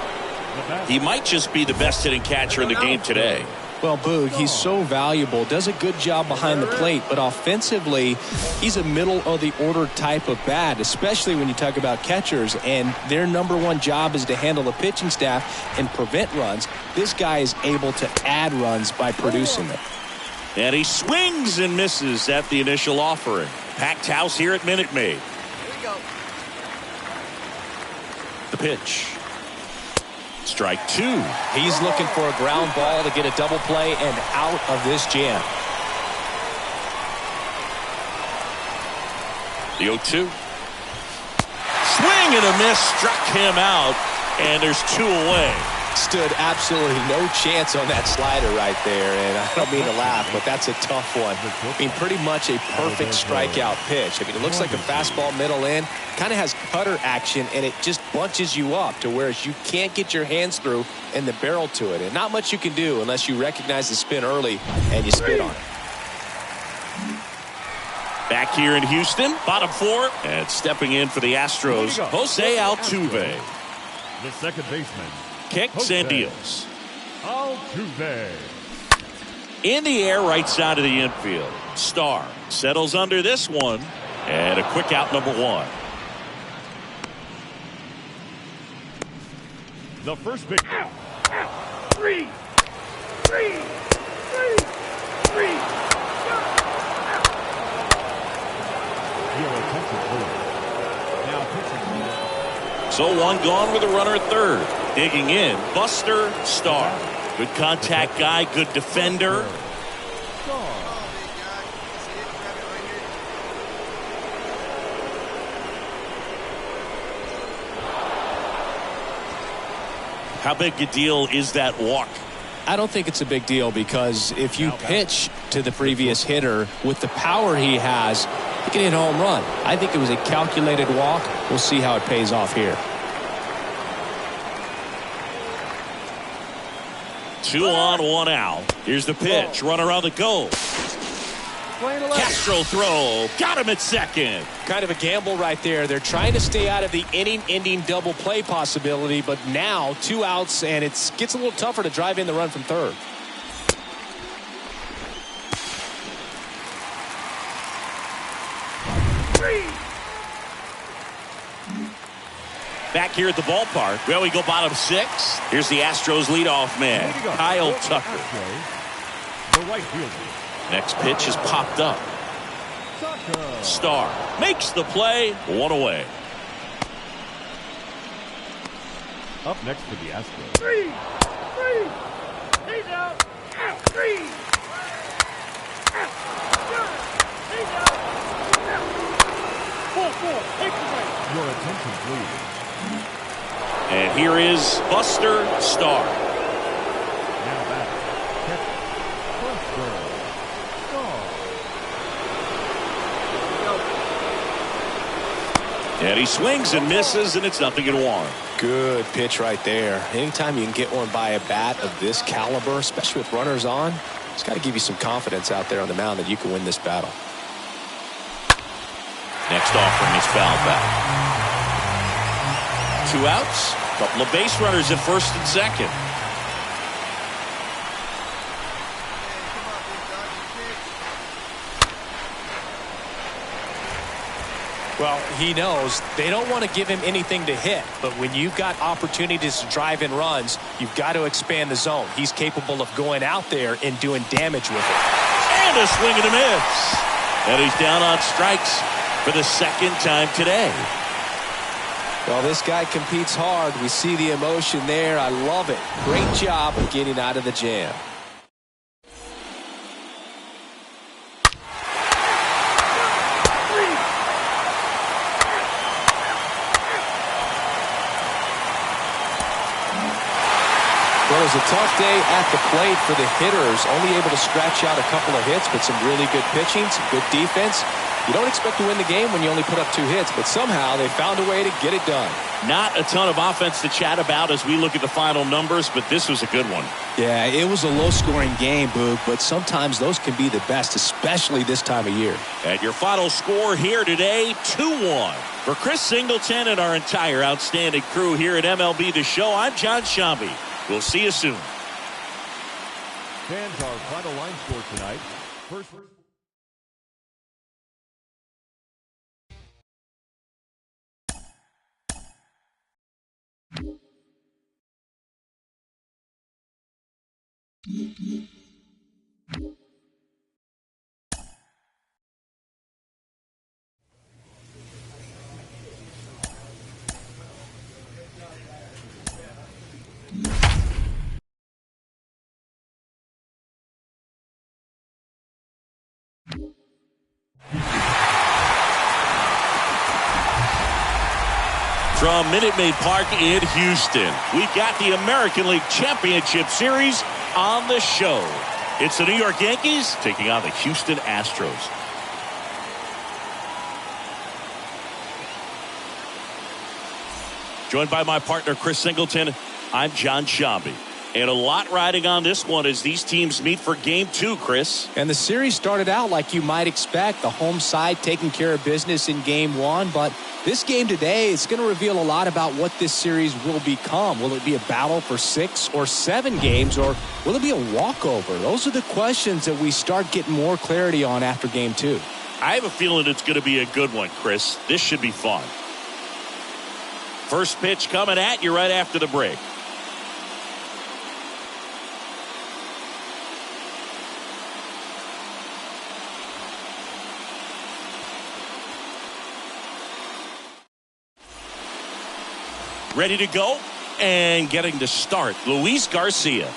He might just be the best hitting catcher in the game today. Well, Boog, he's so valuable, does a good job behind the plate, but offensively, he's a middle-of-the-order type of bat, especially when you talk about catchers, and their number 1 job is to handle the pitching staff and prevent runs. This guy is able to add runs by producing them. And he swings and misses at the initial offering. Packed house here at Minute Maid. Here we go. The pitch. Strike 2. He's looking for a ground ball to get a double play and out of this jam. The 0-2. Swing and a miss, struck him out, and there's 2 away. Stood absolutely no chance on that slider right there, and I don't mean to laugh, but that's a tough one. I mean, pretty much a perfect strikeout pitch. I mean, it looks like a fastball middle in, kind of has cutter action, and it just bunches you up to where you can't get your hands through and the barrel to it. And not much you can do unless you recognize the spin early and you spit on it. Back here in Houston, bottom 4, and stepping in for the Astros, Jose Altuve. The second baseman, Kicks and deals. Altuve. In the air, right side of the infield. Star settles under this one, and a quick out, number 1. The first pitch. 3, 3, 3, 3. Your attention, please. Now pitching. So 1 gone with a runner at 3rd. Digging in, Buster Stahl. Good contact guy, good defender. How big a deal is that walk? I don't think it's a big deal because if you pitch to the previous hitter with the power he has, he can hit a home run. I think it was a calculated walk. We'll see how it pays off here. 2 on, 1 out. Here's the pitch. Runner on the go. Castro throw. Got him at second. Kind of a gamble right there. They're trying to stay out of the inning-ending double play possibility, but now 2 outs, and it gets a little tougher to drive in the run from third. Back here at the ballpark. Well, we go bottom 6. Here's the Astros leadoff man, Kyle Tucker. The right fielder. Next pitch is popped up. Stahl makes the play. 1 away. Up next for the Astros. 3. He's out. 3. He's out. 4. Take the way. Your attention, please. And here is Buster Stahl. Now back. Catcher. Buster Stahl. And he swings and misses, and it's 0-1. Good pitch right there. Anytime you can get one by a bat of this caliber, especially with runners on, it's got to give you some confidence out there on the mound that you can win this battle. Next offering is fouled back. 2 outs. Couple of base runners at first and second. Well, he knows they don't want to give him anything to hit, but when you've got opportunities to drive in runs, you've got to expand the zone. He's capable of going out there and doing damage with it. And a swing and a miss. And he's down on strikes for the second time today. Well, this guy competes hard. We see the emotion there. I love it. Great job of getting out of the jam. Well, it was a tough day at the plate for the hitters. Only able to scratch out a couple of hits, but some really good pitching, some good defense. You don't expect to win the game when you only put up 2 hits, but somehow they found a way to get it done. Not a ton of offense to chat about as we look at the final numbers, but this was a good one. Yeah, it was a low-scoring game, Boog, but sometimes those can be the best, especially this time of year. And your final score here today, 2-1. For Chris Singleton and our entire outstanding crew here at MLB The Show, I'm John Shambi. We'll see you soon. Fans, our final line score tonight. First. From Minute Maid Park in Houston, we've got the American League Championship Series on the show. It's the New York Yankees taking on the Houston Astros. Joined by my partner, Chris Singleton, I'm John Shambi. And a lot riding on this one as these teams meet for Game 2, Chris. And the series started out like you might expect. The home side taking care of business in Game 1. But this game today is going to reveal a lot about what this series will become. Will it be a battle for 6 or 7 games, or will it be a walkover? Those are the questions that we start getting more clarity on after Game 2. I have a feeling it's going to be a good one, Chris. This should be fun. First pitch coming at you right after the break. Ready to go and getting to start, Luis Garcia.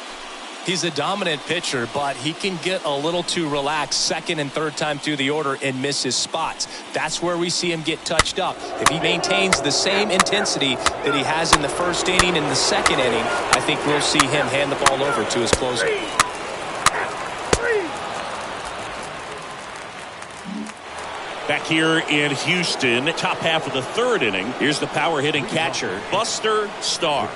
He's a dominant pitcher, but he can get a little too relaxed second and third time through the order and miss his spots. That's where we see him get touched up. If he maintains the same intensity that he has in the first inning and the second inning, I think we'll see him hand the ball over to his closer. Back here in Houston, top half of the third inning. Here's the power hitting catcher, Buster Stahl.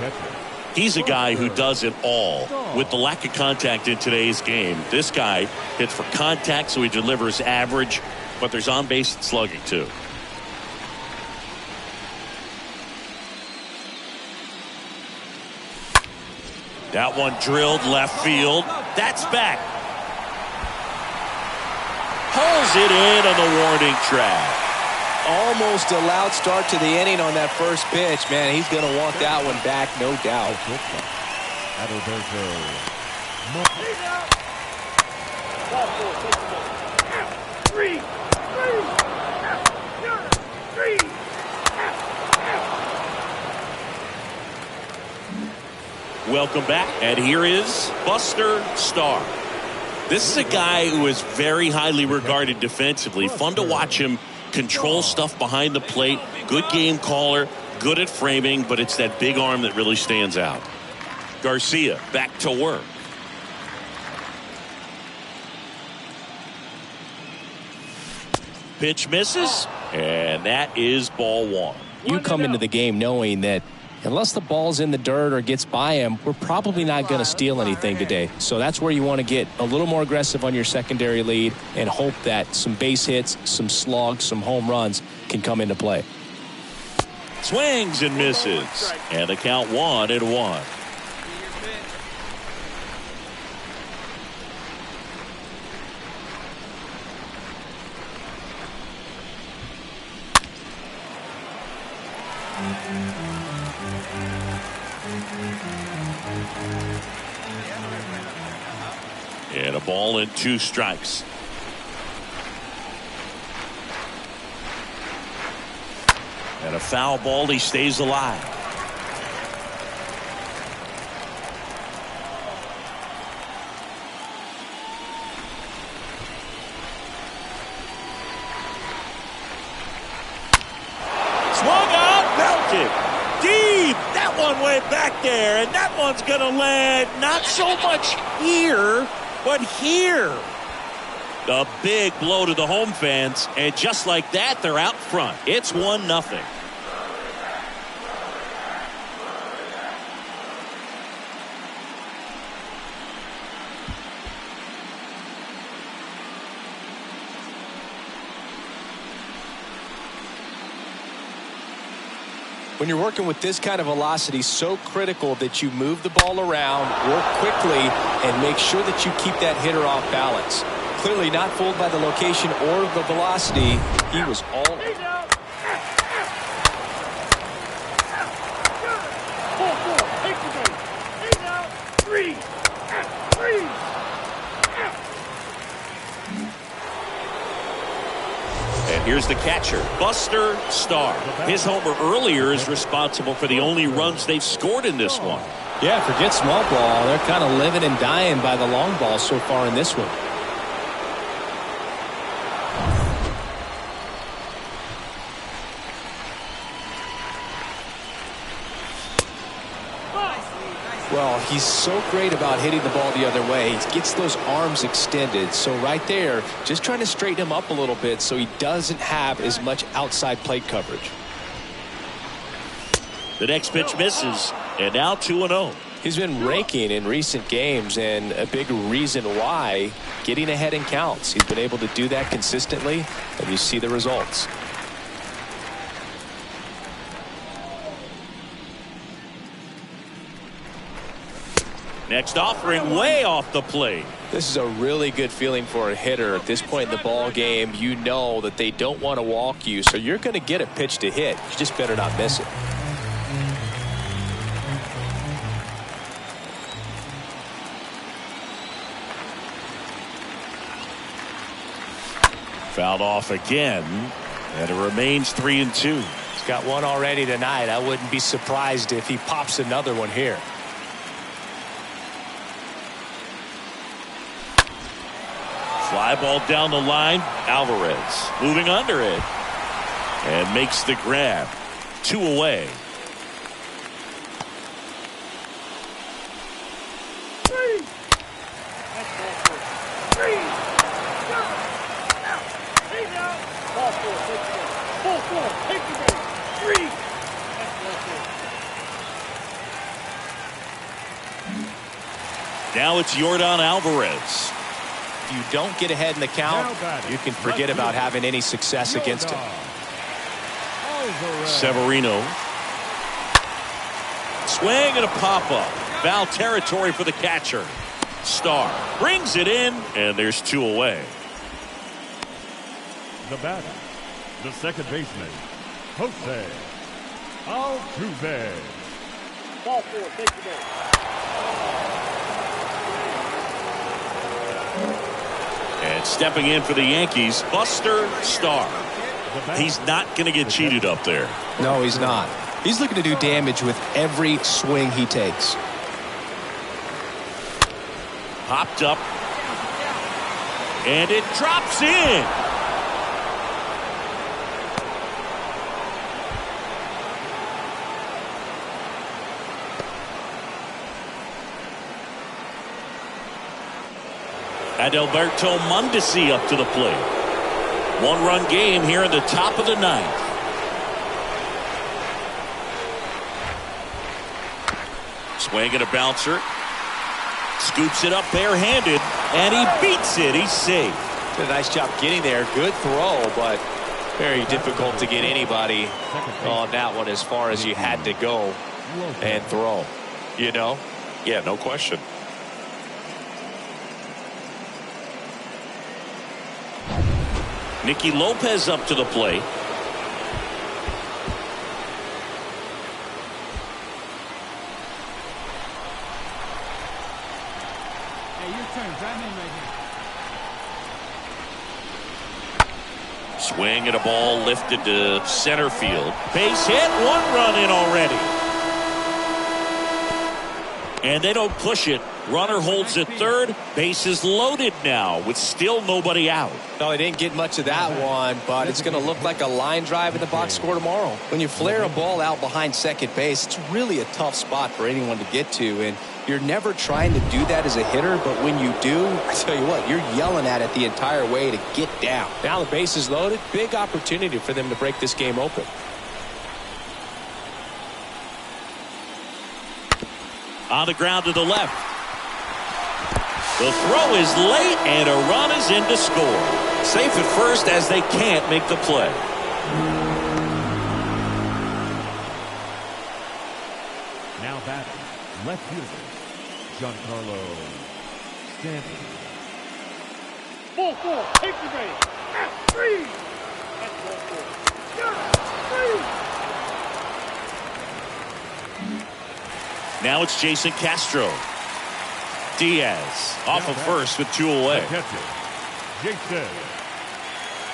He's a guy who does it all. With the lack of contact in today's game, this guy hits for contact, so he delivers average, but there's on-base slugging too. That one drilled left field. That's back. Pulls it in on the warning track. Almost a loud start to the inning on that first pitch. Man, he's going to want that one back, no doubt. Welcome back, and here is Buster Stahl. This is a guy who is very highly regarded defensively. Fun to watch him control stuff behind the plate. Good game caller, good at framing, but it's that big arm that really stands out. Garcia back to work. Pitch misses, and that is ball one. You come into the game knowing that unless the ball's in the dirt or gets by him, we're probably not going to steal anything today. So that's where you want to get a little more aggressive on your secondary lead and hope that some base hits, some slugs, some home runs can come into play. Swings and misses. And the count 1-1. And a ball and 2 strikes. And a foul ball. He stays alive. Swung out, belted deep. That one went back there, and that one's going to land not so much here, but here. A big blow to the home fans, and just like that, they're out front. It's 1-0. When you're working with this kind of velocity, so critical that you move the ball around, work quickly, and make sure that you keep that hitter off balance. Clearly not fooled by the location or the velocity. He was all... And here's the catcher, Buster Stahl. His homer earlier is responsible for the only runs they've scored in this one. Yeah, forget small ball. They're kind of living and dying by the long ball so far in this one. Well, he's so great about hitting the ball the other way. He gets those arms extended. So right there, just trying to straighten him up a little bit so he doesn't have as much outside plate coverage. The next pitch misses, and now 2-0. He's been raking in recent games, and a big reason why, getting ahead in counts. He's been able to do that consistently, and you see the results. Next offering way off the plate. This is a really good feeling for a hitter. At this point in the ball game, you know that they don't want to walk you, so you're going to get a pitch to hit. You just better not miss it. Fouled off again, and it remains 3-2. He's got one already tonight. I wouldn't be surprised if he pops another one here. Fly ball down the line. Alvarez moving under it and makes the grab. 2 away. Now it's Yordan Alvarez. If you don't get ahead in the count, you can forget about having any success against him. Severino. Swing and a pop-up. Foul territory for the catcher. Stahl brings it in, and there's 2 away. The batter, the second baseman, Jose Altuve. Ball 4, take the ball. And stepping in for the Yankees, Buster Stahl. He's not going to get cheated up there. No, he's not. He's looking to do damage with every swing he takes. Popped up. And it drops in. Adalberto Mondesi up to the plate. 1-run game here in the top of the 9th. Swing and a bouncer. Scoops it up barehanded, and he beats it. He's safe. Did a nice job getting there. Good throw, but very difficult to get anybody on that one as far as you had to go and throw. You know? Yeah, no question. Nicky Lopez up to the plate. Hey, your turn. Drive in right here. Swing and a ball lifted to center field. Base hit, 1 run in already. And they don't push it. Runner holds at third. Base is loaded now with still nobody out. No, he didn't get much of that one, but it's going to look like a line drive in the box score tomorrow. When you flare a ball out behind second base, it's really a tough spot for anyone to get to, and you're never trying to do that as a hitter, but when you do, I tell you what, you're yelling at it the entire way to get down. Now the base is loaded. Big opportunity for them to break this game open. On the ground to the left. The throw is late, and a run is in to score. Safe at first as they can't make the play. Now batting, left fielder, Giancarlo Stanton. Ball 4, take the base. Freeze. That's ball 4. Freeze. Now it's Jason Castro. Diaz off of first with 2 away. Catcher, Jason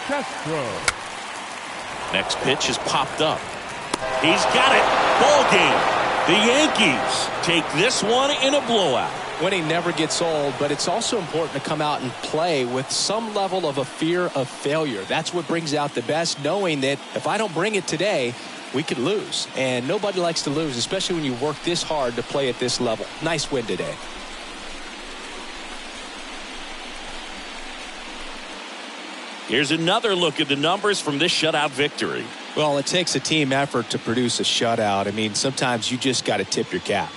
Castro. Next pitch is popped up. He's got it. Ball game. The Yankees take this one in a blowout. Winning never gets old, but it's also important to come out and play with some level of a fear of failure. That's what brings out the best, knowing that if I don't bring it today, we could lose. And nobody likes to lose, especially when you work this hard to play at this level. Nice win today. Here's another look at the numbers from this shutout victory. Well, it takes a team effort to produce a shutout. I mean, sometimes you just got to tip your cap.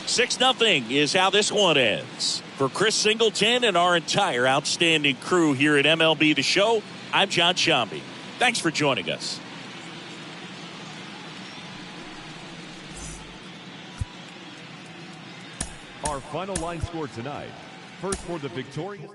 6-0 is how this one ends. For Chris Singleton and our entire outstanding crew here at MLB The Show, I'm John Shambi. Thanks for joining us. Our final line score tonight. First for the victorious.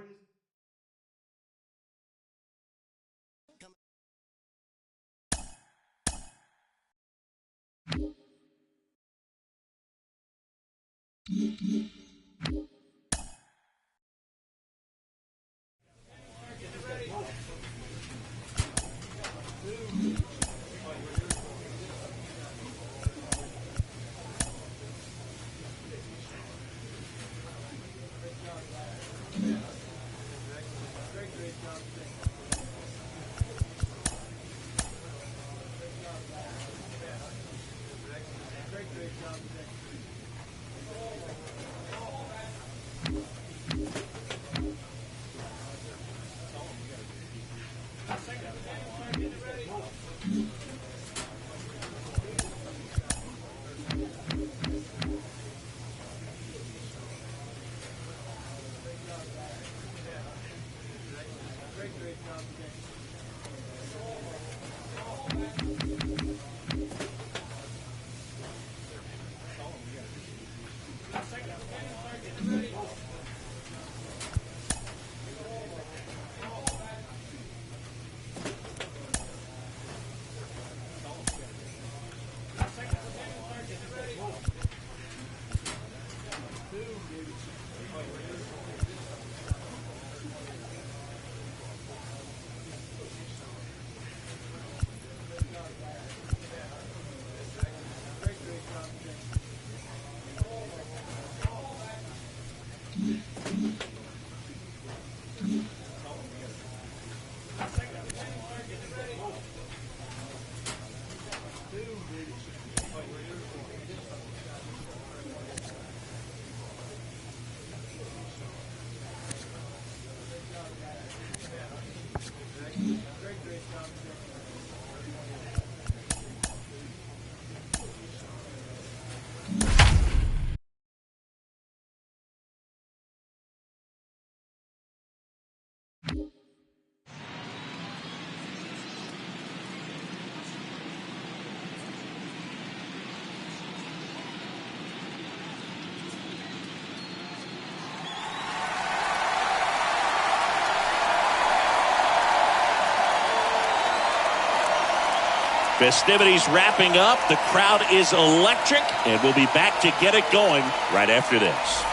Festivities wrapping up. The crowd is electric, and we'll be back to get it going right after this.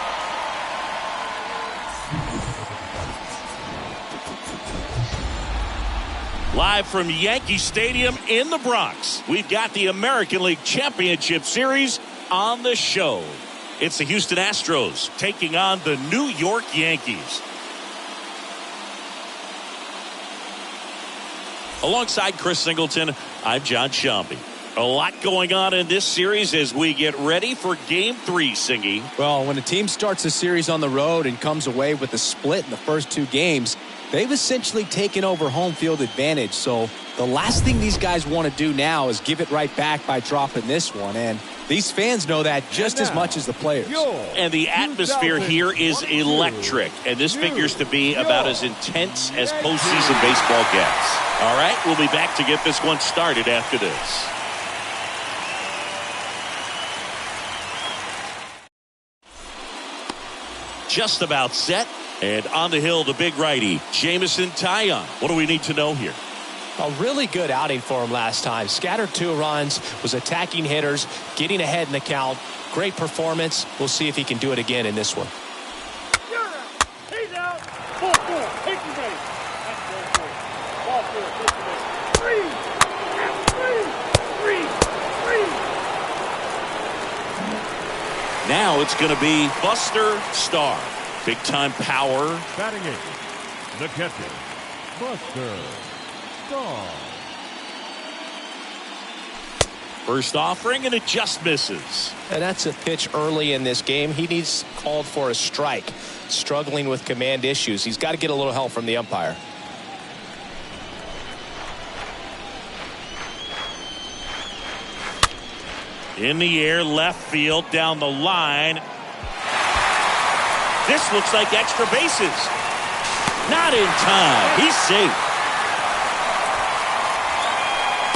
Live from Yankee Stadium in the Bronx, we've got the American League Championship Series on the show. It's the Houston Astros taking on the New York Yankees. Alongside Chris Singleton, I'm John Shambi. A lot going on in this series as we get ready for Game 3, Singy. Well, when a team starts a series on the road and comes away with a split in the first two games, they've essentially taken over home field advantage. So the last thing these guys want to do now is give it right back by dropping this one. And these fans know that just as much as the players. And the atmosphere here is electric. And this figures to be about as intense as postseason baseball gets. All right, we'll be back to get this one started after this. Just about set. And on the hill, the big righty, Jameson Taillon. What do we need to know here? A really good outing for him last time. Scattered 2 runs, was attacking hitters, getting ahead in the count. Great performance. We'll see if he can do it again in this one. He's out. 4-4. Take your base. That's ball 4. Take your base. 3. Now it's going to be Buster Stahl. Big time power. Batting eighth, the catcher, Buster Stahl. First offering, and it just misses. And that's a pitch early in this game. He needs called for a strike. Struggling with command issues. He's got to get a little help from the umpire. In the air, left field, down the line. This looks like extra bases. Not in time. He's safe.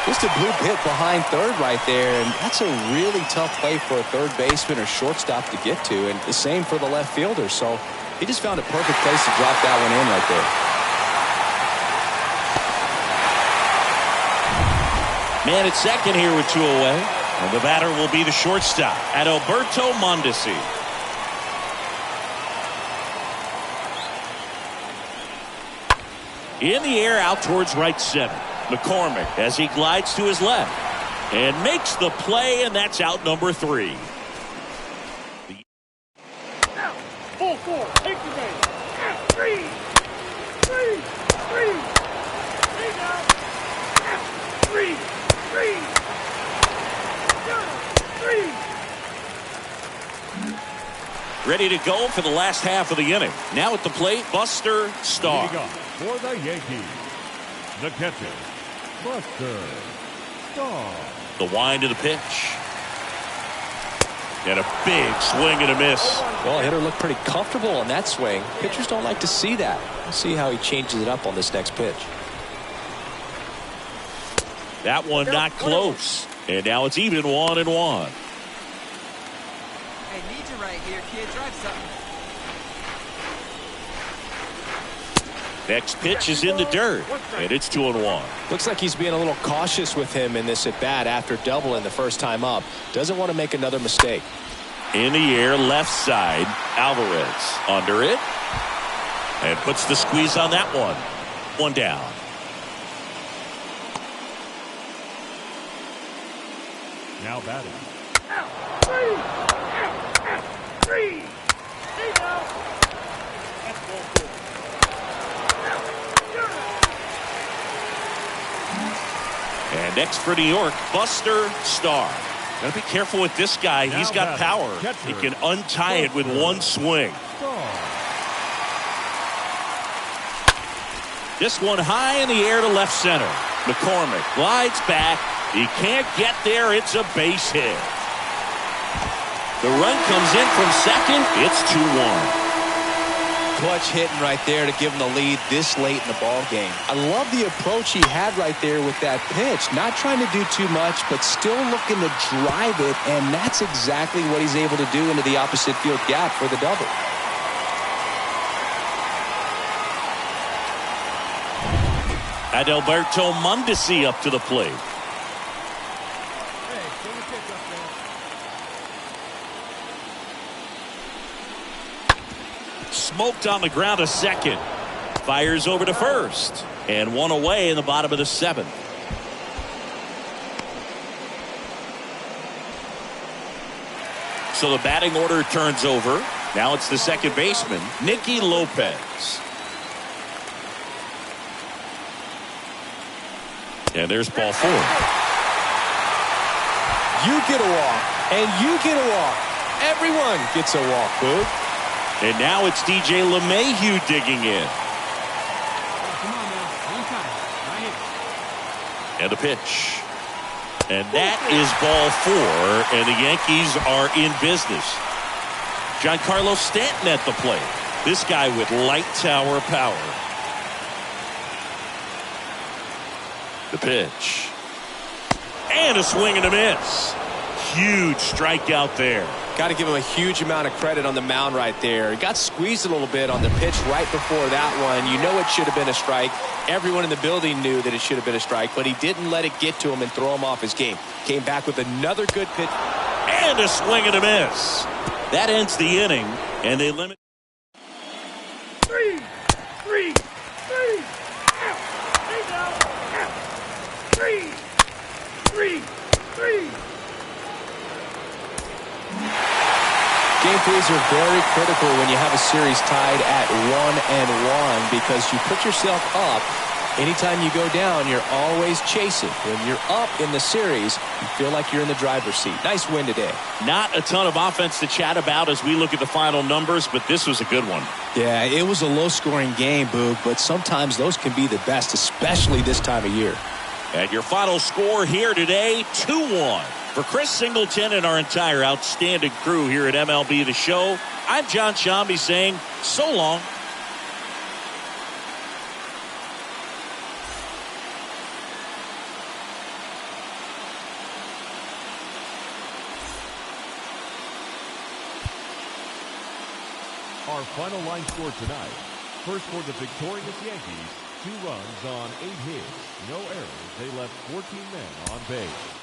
Just a bloop hit behind third right there, and that's a really tough play for a third baseman or shortstop to get to, and the same for the left fielder. So he just found a perfect place to drop that one in right there. Man at second here with 2 away. And the batter will be the shortstop, Adalberto Mondesi. In the air, out towards right center. McCormick as he glides to his left and makes the play, and that's out number 3. Now, 4-4. Take your base. 3. He's out. 3. 3. Ready to go for the last half of the inning. Now at the plate, Buster Stahl. Leading off for the Yankees, the catcher, Buster Stahl. The wind of the pitch. And a big swing and a miss. Well, hitter looked pretty comfortable on that swing. Pitchers don't like to see that. We'll see how he changes it up on this next pitch. That one not close. And now it's even 1-1. Hey, need you right here, kid. Drive something. Next pitch is in the dirt, and it's 2-1. Looks like he's being a little cautious with him in this at bat after doubling the first time up. Doesn't want to make another mistake. In the air, left side, Alvarez under it, and puts the squeeze on that one. One down. Now batting. Three. Hey, now. That's ball 4. And next for New York, Buster Stahl. Gotta be careful with this guy. He's got power. He can untie it with one swing. This one high in the air to left center. McCormick glides back. He can't get there. It's a base hit. The run comes in from second. It's 2-1. Clutch hitting right there to give him the lead this late in the ball game. I love the approach he had right there with that pitch. Not trying to do too much, but still looking to drive it, and that's exactly what he's able to do into the opposite field gap for the double. Adalberto Mondesi up to the plate. Smoked on the ground to second. Fires over to first. And one away in the bottom of the 7th. So the batting order turns over. Now it's the second baseman, Nicky Lopez. And there's ball 4. You get a walk, and you get a walk. Everyone gets a walk, Boog. And now it's DJ LeMahieu digging in. Come on now. One time. Right here. And a pitch. And that is ball 4, and the Yankees are in business. Giancarlo Stanton at the plate. This guy with light tower power. The pitch. And a swing and a miss. Huge strikeout there. Got to give him a huge amount of credit on the mound right there. He got squeezed a little bit on the pitch right before that one. You know it should have been a strike. Everyone in the building knew that it should have been a strike, but he didn't let it get to him and throw him off his game. Came back with another good pitch. And a swing and a miss. That ends the inning, and they limit. Three. Out. Hey, now. Out. Three. Game threes are very critical when you have a series tied at 1-1 because you put yourself up. Anytime you go down, you're always chasing. When you're up in the series, you feel like you're in the driver's seat. Nice win today. Not a ton of offense to chat about as we look at the final numbers, but this was a good one. Yeah, it was a low-scoring game, Boog, but sometimes those can be the best, especially this time of year. And your final score here today, 2-1. For Chris Singleton and our entire outstanding crew here at MLB The Show, I'm John Shambi saying so long. Our final line score tonight. First for the victorious Yankees, 2 runs on 8 hits, no errors. They left 14 men on base.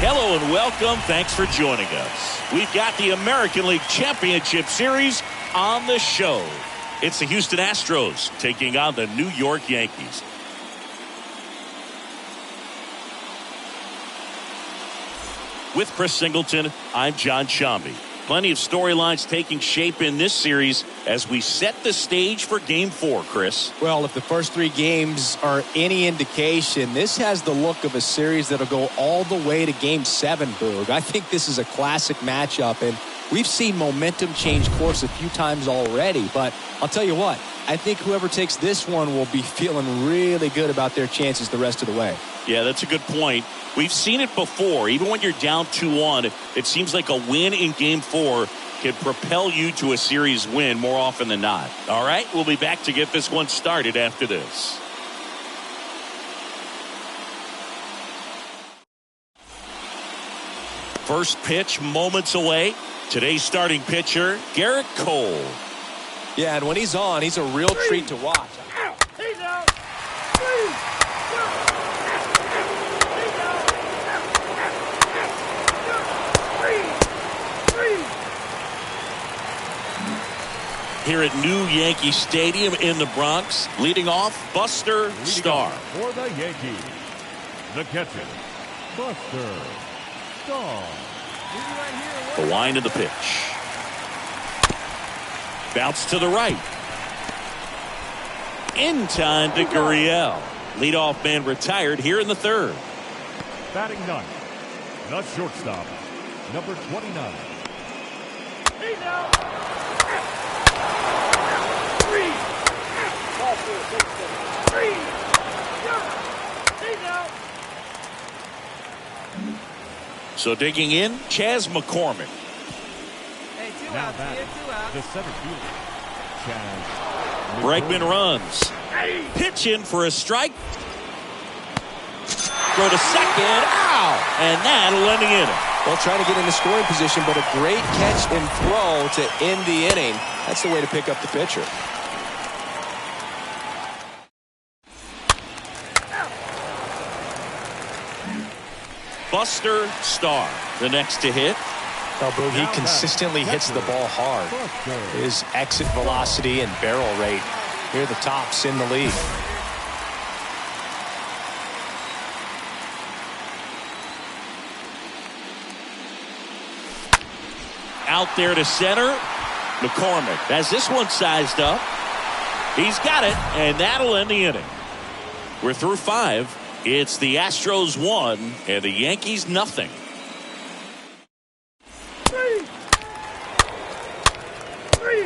Hello and welcome. Thanks for joining us. We've got the American League Championship Series on the show. It's the Houston Astros taking on the New York Yankees. With Chris Singleton, I'm John Shambi. Plenty of storylines taking shape in this series as we set the stage for Game 4, Chris. Well, if the first 3 games are any indication, this has the look of a series that'll go all the way to Game 7, Boog. I think this is a classic matchup, and we've seen momentum change course a few times already, but I'll tell you what, I think whoever takes this one will be feeling really good about their chances the rest of the way. Yeah, that's a good point. We've seen it before. Even when you're down 2-1, it seems like a win in Game 4 can propel you to a series win more often than not. All right, we'll be back to get this one started after this. First pitch moments away. Today's starting pitcher, Garrett Cole. Yeah, and when he's on, he's a real treat to watch. He's out. Here at New Yankee Stadium in the Bronx, leading off, Buster Stahl. For the Yankees, the catcher, Buster Stahl. The wind of the pitch. Bounce to the right. In time to Gurriel. Leadoff man retired here in the 3rd. Batting ninth, the shortstop, number 29. He's out. 3. Ball 4, 6, 7. 3. He's out. So digging in, Chas McCormick. Hey, 2 Now outs batting, here, 2 outs. the center fielder, Chas. Bregman runs. Pitching for a strike. Throw to second. Ow! And that'll end the inning. Well, trying to get in the scoring position, but a great catch and throw to end the inning. That's the way to pick up the pitcher. Buster Stahl, the next to hit. Well, Boog, he consistently hits the ball hard. His exit velocity and barrel rate near the tops in the league. Out there to center. McCormick has this one sized up. He's got it, and that'll end the inning. We're through 5. It's the Astros 1 and the Yankees nothing. 3. 3.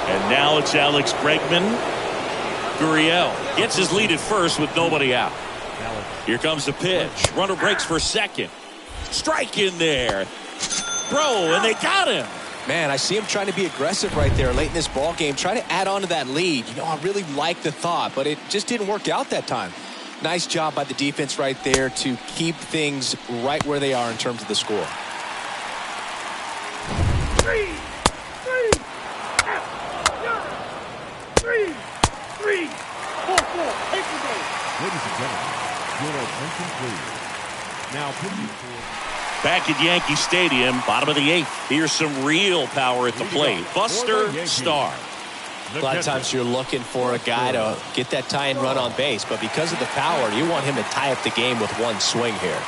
And now it's Alex Bregman. Gurriel gets his lead at first with nobody out. Here comes the pitch. Runner breaks for second. Strike in there. Throw, and they got him. Man, I see him trying to be aggressive right there late in this ball game, trying to add on to that lead. You know, I really like the thought, but it just didn't work out that time. Nice job by the defense right there to keep things right where they are in terms of the score. 3. 3. 3. 4, 4. Paper base. Ladies and gentlemen, your attention please. Now pitching for Back at Yankee Stadium, bottom of the 8th. Here's some real power at the plate. Buster Stahl. A lot of times you're looking for a guy to get that tie-in run on base, but because of the power, you want him to tie up the game with one swing here.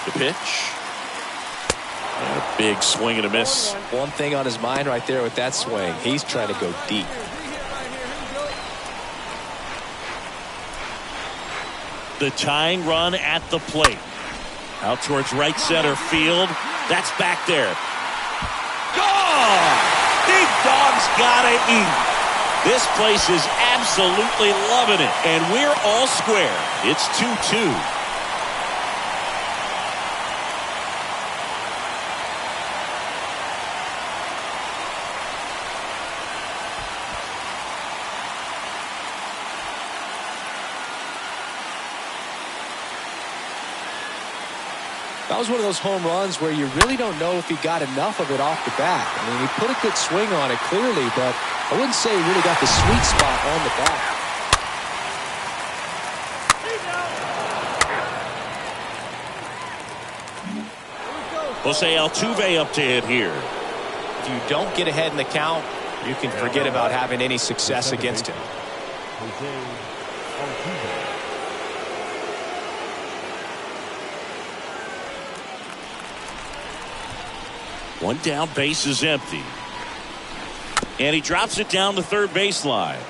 The pitch. And a big swing and a miss. One thing on his mind right there with that swing, he's trying to go deep. The tying run at the plate. Out towards right center field. That's back there. Gone! Big Dog's gotta eat. This place is absolutely loving it. And we're all square. It's 2-2. That was one of those home runs where you really don't know if he got enough of it off the bat. I mean, he put a good swing on it clearly, but I wouldn't say he really got the sweet spot on the bat. Jose Altuve up to hit here. If you don't get ahead in the count, you can forget about having any success against him. Jose Altuve. One down, base is empty. And he drops it down the third baseline.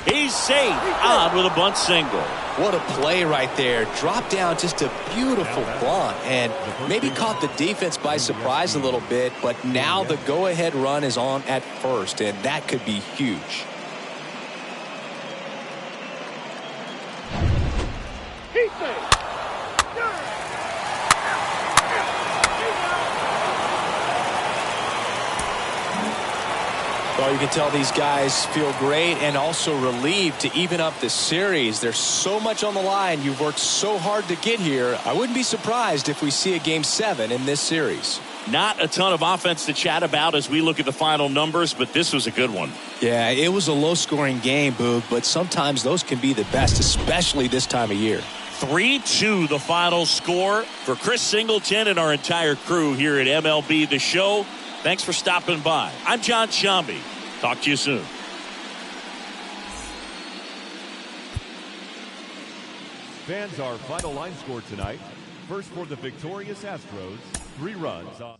He's safe on with a bunt single. What a play right there. Drop down, just a beautiful bunt, and maybe caught the defense by surprise a little bit, but now the go-ahead run is on at first, and that could be huge. He's safe. Well, you can tell these guys feel great and also relieved to even up the series. There's so much on the line. You've worked so hard to get here. I wouldn't be surprised if we see a Game 7 in this series. Not a ton of offense to chat about as we look at the final numbers, but this was a good one. Yeah, it was a low-scoring game, Boog, but sometimes those can be the best, especially this time of year. 3-2 the final score. For Chris Singleton and our entire crew here at MLB The Show, thanks for stopping by. I'm John Shambi. Talk to you soon. Fans, our final line score tonight. First for the victorious Astros, 3 runs on...